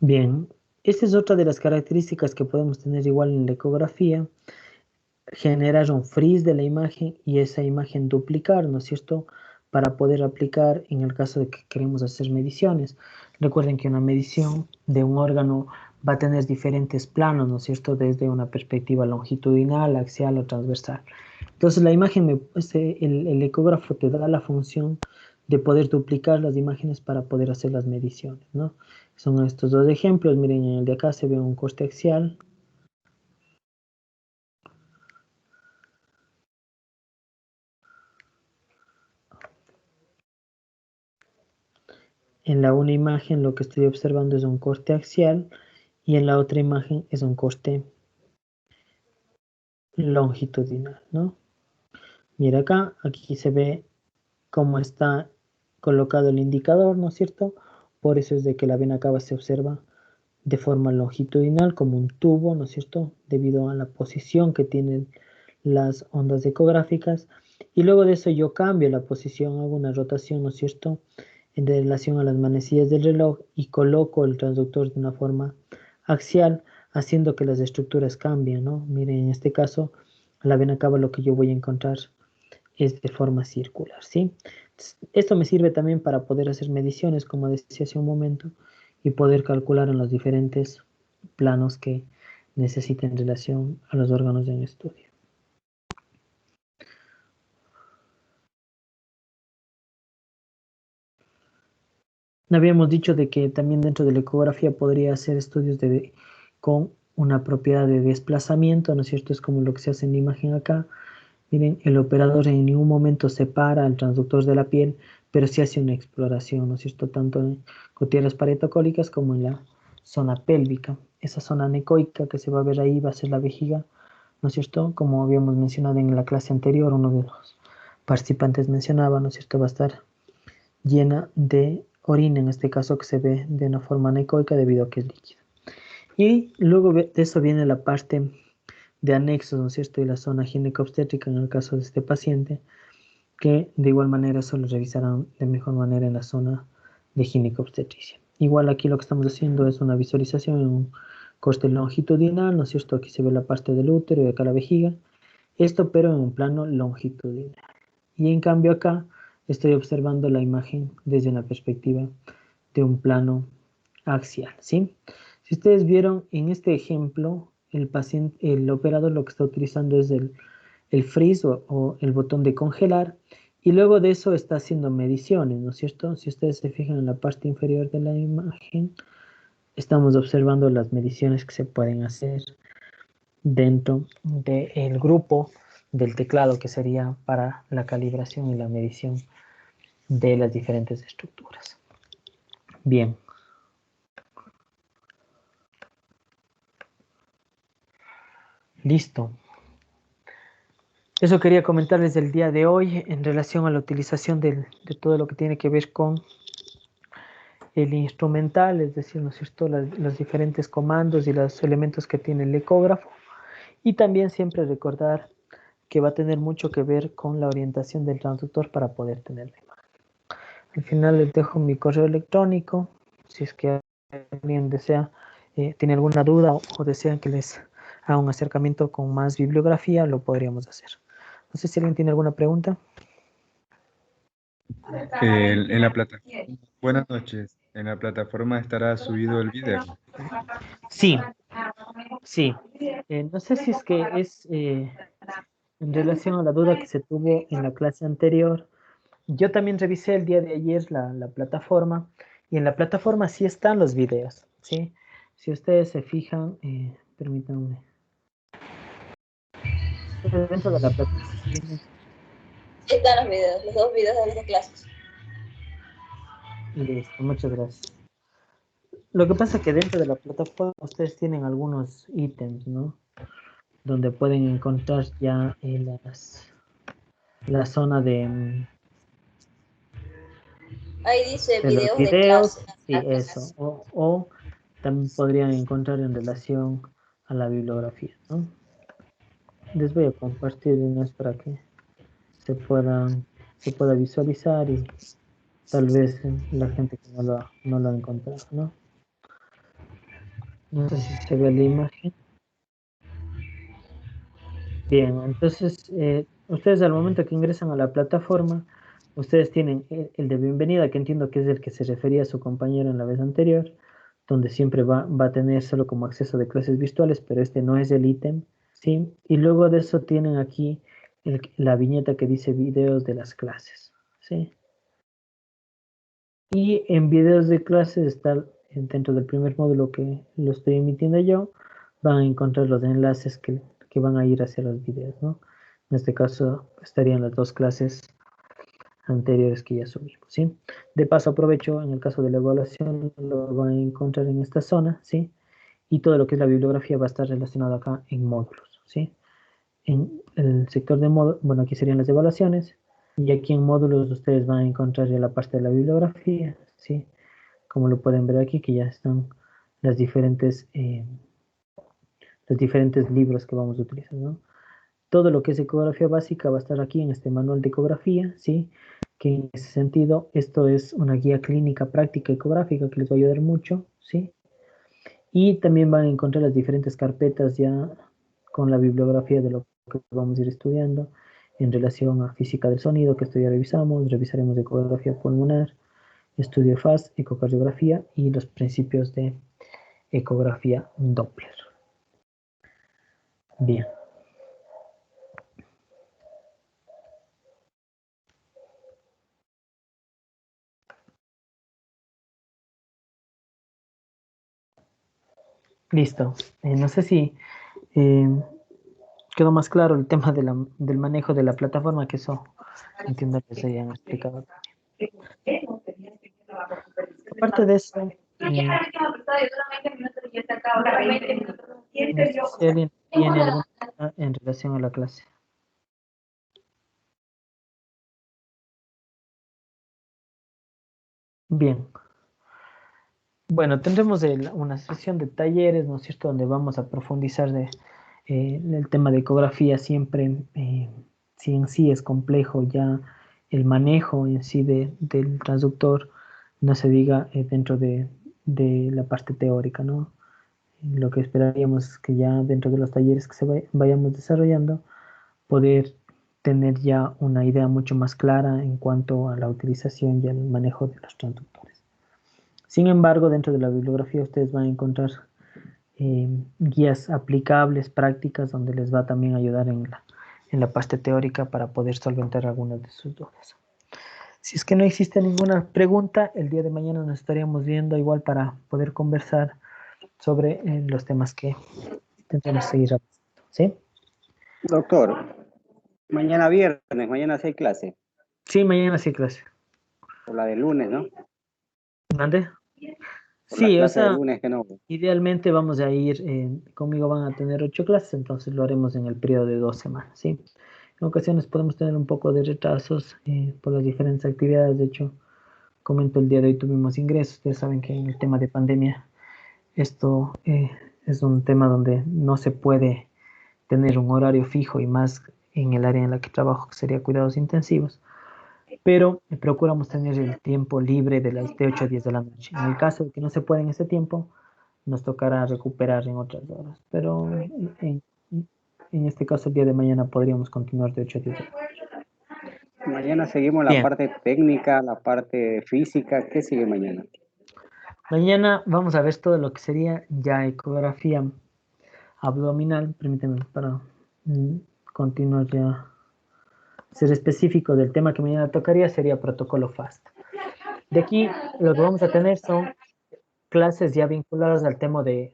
[SPEAKER 1] Bien, esta es otra de las características que podemos tener igual en la ecografía, generar un freeze de la imagen y esa imagen duplicar, ¿no es cierto?, para poder aplicar en el caso de que queremos hacer mediciones. Recuerden que una medición de un órgano va a tener diferentes planos, ¿no es cierto?, desde una perspectiva longitudinal, axial o transversal. Entonces la imagen, el ecógrafo te da la función de poder duplicar las imágenes para poder hacer las mediciones, ¿no? Son estos dos ejemplos. Miren, en el de acá se ve un corte axial. En la una imagen lo que estoy observando es un corte axial y en la otra imagen es un corte longitudinal, ¿no? Mira acá, aquí se ve cómo está colocado el indicador, ¿no es cierto? Por eso es de que la vena cava se observa de forma longitudinal como un tubo, ¿no es cierto? Debido a la posición que tienen las ondas ecográficas. Y luego de eso yo cambio la posición, hago una rotación, ¿no es cierto?, en relación a las manecillas del reloj y coloco el transductor de una forma axial, haciendo que las estructuras cambien, ¿no? Miren, en este caso, la vena cava lo que yo voy a encontrar es de forma circular, ¿sí? Esto me sirve también para poder hacer mediciones, como decía hace un momento, y poder calcular en los diferentes planos que necesite en relación a los órganos de un estudio. Habíamos dicho de que también dentro de la ecografía podría hacer estudios con una propiedad de desplazamiento, ¿no es cierto? Es como lo que se hace en la imagen acá. Miren, el operador en ningún momento separa el transductor de la piel, pero sí hace una exploración, ¿no es cierto? Tanto en costillas paretocólicas como en la zona pélvica. Esa zona anecoica que se va a ver ahí va a ser la vejiga, ¿no es cierto? Como habíamos mencionado en la clase anterior, uno de los participantes mencionaba, ¿no es cierto? Va a estar llena de orina, en este caso que se ve de una forma anecoica debido a que es líquido. Y luego de eso viene la parte de anexos, ¿no es cierto? Y la zona ginecobstétrica en el caso de este paciente, que de igual manera solo revisarán de mejor manera en la zona de ginecobstetricia. Igual aquí lo que estamos haciendo es una visualización en un corte longitudinal, ¿no es cierto? Aquí se ve la parte del útero y acá la vejiga. Esto pero en un plano longitudinal. Y en cambio acá estoy observando la imagen desde una perspectiva de un plano axial, ¿sí? Si ustedes vieron en este ejemplo, el operador lo que está utilizando es el freeze o el botón de congelar, y luego de eso está haciendo mediciones, ¿no es cierto? Si ustedes se fijan en la parte inferior de la imagen, estamos observando las mediciones que se pueden hacer dentro del grupo del teclado, que sería para la calibración y la medición de las diferentes estructuras. Bien. Listo. Eso quería comentarles del día de hoy en relación a la utilización de todo lo que tiene que ver con el instrumental, es decir, ¿no es cierto?, los diferentes comandos y los elementos que tiene el ecógrafo. Y también siempre recordar que va a tener mucho que ver con la orientación del transductor para poder tener la imagen. Al final les dejo mi correo electrónico, si es que alguien desea, tiene alguna duda o desean que les haga un acercamiento con más bibliografía, lo podríamos hacer. No sé si alguien tiene alguna pregunta.
[SPEAKER 7] En la plataforma. Buenas noches. ¿En la plataforma estará subido el video?
[SPEAKER 1] Sí, sí. No sé si es que es en relación a la duda que se tuvo en la clase anterior. Yo también revisé el día de ayer la plataforma, y en la plataforma sí están los videos, ¿sí? Si ustedes se fijan, permítanme. Dentro de la plataforma tienen.
[SPEAKER 3] Están los videos, los dos videos de las dos clases.
[SPEAKER 1] Listo, muchas gracias. Lo que pasa es que dentro de la plataforma ustedes tienen algunos ítems, ¿no? Donde pueden encontrar ya la zona de
[SPEAKER 3] Ahí dice
[SPEAKER 1] los
[SPEAKER 3] videos de
[SPEAKER 1] videos,
[SPEAKER 3] clase.
[SPEAKER 1] sí, eso. O también podrían encontrar en relación a la bibliografía, ¿no? Les voy a compartir unas para que se pueda visualizar, y tal vez la gente que no lo ha encontrado, ¿no? No sé si se ve la imagen. Bien, entonces ustedes al momento que ingresan a la plataforma, ustedes tienen el de bienvenida, que entiendo que es el que se refería a su compañero en la vez anterior, donde siempre va a tener solo como acceso de clases virtuales, pero este no es el ítem, ¿sí? Y luego de eso tienen aquí la viñeta que dice videos de las clases, ¿sí? Y en videos de clases está dentro del primer módulo que lo estoy emitiendo yo, van a encontrar los enlaces que van a ir hacia los videos, ¿no? En este caso estarían las dos clases anteriores que ya subimos, ¿sí? De paso aprovecho, en el caso de la evaluación, lo van a encontrar en esta zona, ¿sí? Y todo lo que es la bibliografía va a estar relacionado acá en módulos, ¿sí? En el sector de módulos, bueno, aquí serían las evaluaciones, y aquí en módulos ustedes van a encontrar ya la parte de la bibliografía, ¿sí? Como lo pueden ver aquí, que ya están los diferentes libros que vamos a utilizar, ¿no? Todo lo que es ecografía básica va a estar aquí en este manual de ecografía, ¿sí? Que en ese sentido, esto es una guía clínica práctica ecográfica que les va a ayudar mucho, ¿sí? Y también van a encontrar las diferentes carpetas ya con la bibliografía de lo que vamos a ir estudiando en relación a física del sonido, que esto ya revisaremos ecografía pulmonar, estudio FAS, ecocardiografía y los principios de ecografía Doppler. Bien. Listo. No sé si quedó más claro el tema del manejo de la plataforma, que eso entiendo que se hayan explicado. Aparte de eso, no sé si alguien tiene alguna duda en relación a la clase. Bien. Bueno, tendremos una sesión de talleres, ¿no es cierto?, donde vamos a profundizar el tema de ecografía siempre. Si en sí es complejo ya el manejo en sí del transductor, no se diga dentro de la parte teórica, ¿no? Lo que esperaríamos es que ya dentro de los talleres que vayamos desarrollando, poder tener ya una idea mucho más clara en cuanto a la utilización y el manejo de los transductores. Sin embargo, dentro de la bibliografía ustedes van a encontrar guías aplicables, prácticas, donde les va también a ayudar en la parte teórica para poder solventar algunas de sus dudas. Si es que no existe ninguna pregunta, el día de mañana nos estaríamos viendo igual para poder conversar sobre los temas que intentamos seguir avanzando, ¿sí?
[SPEAKER 2] Doctor, mañana viernes, mañana sí hay clase.
[SPEAKER 1] Sí, mañana sí clase.
[SPEAKER 2] O la de lunes, ¿no?
[SPEAKER 1] ¿Mande?
[SPEAKER 2] Por la
[SPEAKER 1] Sí, o
[SPEAKER 2] clase de
[SPEAKER 1] sea,
[SPEAKER 2] lunes que no.
[SPEAKER 1] idealmente vamos a ir, conmigo van a tener 8 clases, entonces lo haremos en el periodo de 2 semanas, ¿sí? En ocasiones podemos tener un poco de retrasos por las diferentes actividades. De hecho, comento, el día de hoy tuvimos ingresos. Ustedes saben que en el tema de pandemia, esto es un tema donde no se puede tener un horario fijo, y más en el área en la que trabajo, que sería cuidados intensivos. Pero procuramos tener el tiempo libre de las de 8 a 10 de la noche. En el caso de que no se pueda en ese tiempo, nos tocará recuperar en otras horas. Pero en este caso, el día de mañana podríamos continuar de 8 a 10 de la noche.
[SPEAKER 2] Mañana seguimos la
[SPEAKER 1] Bien.
[SPEAKER 2] parte técnica, la parte física. ¿Qué sigue mañana?
[SPEAKER 1] Mañana vamos a ver todo lo que sería ya ecografía abdominal. Permítanme para continuar ya. Ser específico del tema que mañana tocaría sería protocolo FAST. De aquí lo que vamos a tener son clases ya vinculadas al tema de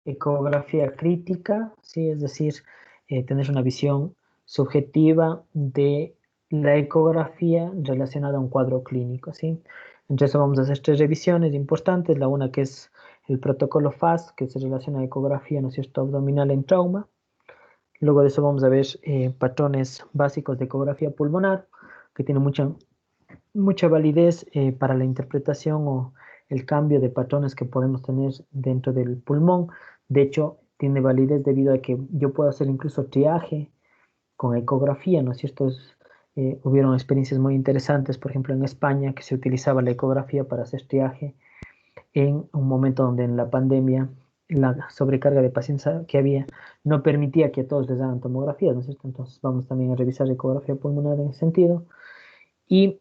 [SPEAKER 1] ecografía crítica, ¿sí? Es decir, tener una visión subjetiva de la ecografía relacionada a un cuadro clínico, ¿sí? Entre eso vamos a hacer 3 revisiones importantes. La una, que es el protocolo FAST, que se relaciona a ecografía, ¿no es cierto?, abdominal en trauma. Luego de eso vamos a ver patrones básicos de ecografía pulmonar, que tiene mucha validez para la interpretación o el cambio de patrones que podemos tener dentro del pulmón. De hecho, tiene validez debido a que yo puedo hacer incluso triaje con ecografía, ¿no es cierto? Hubieron experiencias muy interesantes, por ejemplo, en España, que se utilizaba la ecografía para hacer triaje en un momento donde en la pandemia la sobrecarga de pacientes que había no permitía que a todos les daban tomografías, ¿no es cierto? Entonces vamos también a revisar ecografía pulmonar en ese sentido. Y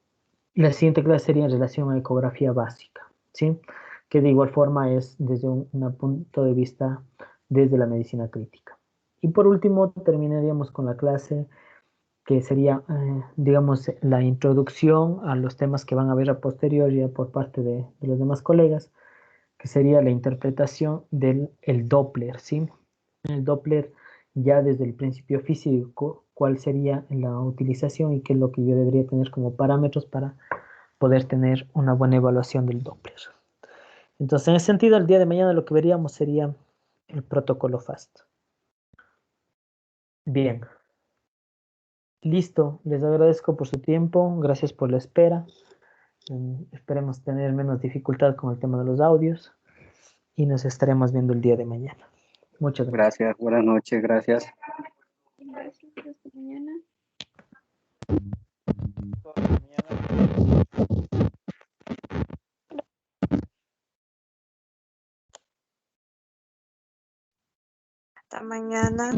[SPEAKER 1] la siguiente clase sería en relación a ecografía básica, ¿sí? Que de igual forma es desde un punto de vista desde la medicina crítica. Y por último terminaríamos con la clase que sería, digamos, la introducción a los temas que van a ver a posteriori por parte de los demás colegas, que sería la interpretación del Doppler, ¿sí? El Doppler ya desde el principio físico, cuál sería la utilización y qué es lo que yo debería tener como parámetros para poder tener una buena evaluación del Doppler. Entonces, en ese sentido, el día de mañana lo que veríamos sería el protocolo FAST. Bien. Listo. Les agradezco por su tiempo. Gracias por la espera. Esperemos tener menos dificultad con el tema de los audios. Y nos estaremos viendo el día de mañana. Muchas gracias.
[SPEAKER 2] Gracias, buenas noches, gracias.
[SPEAKER 8] Gracias, hasta mañana.
[SPEAKER 9] Hasta mañana.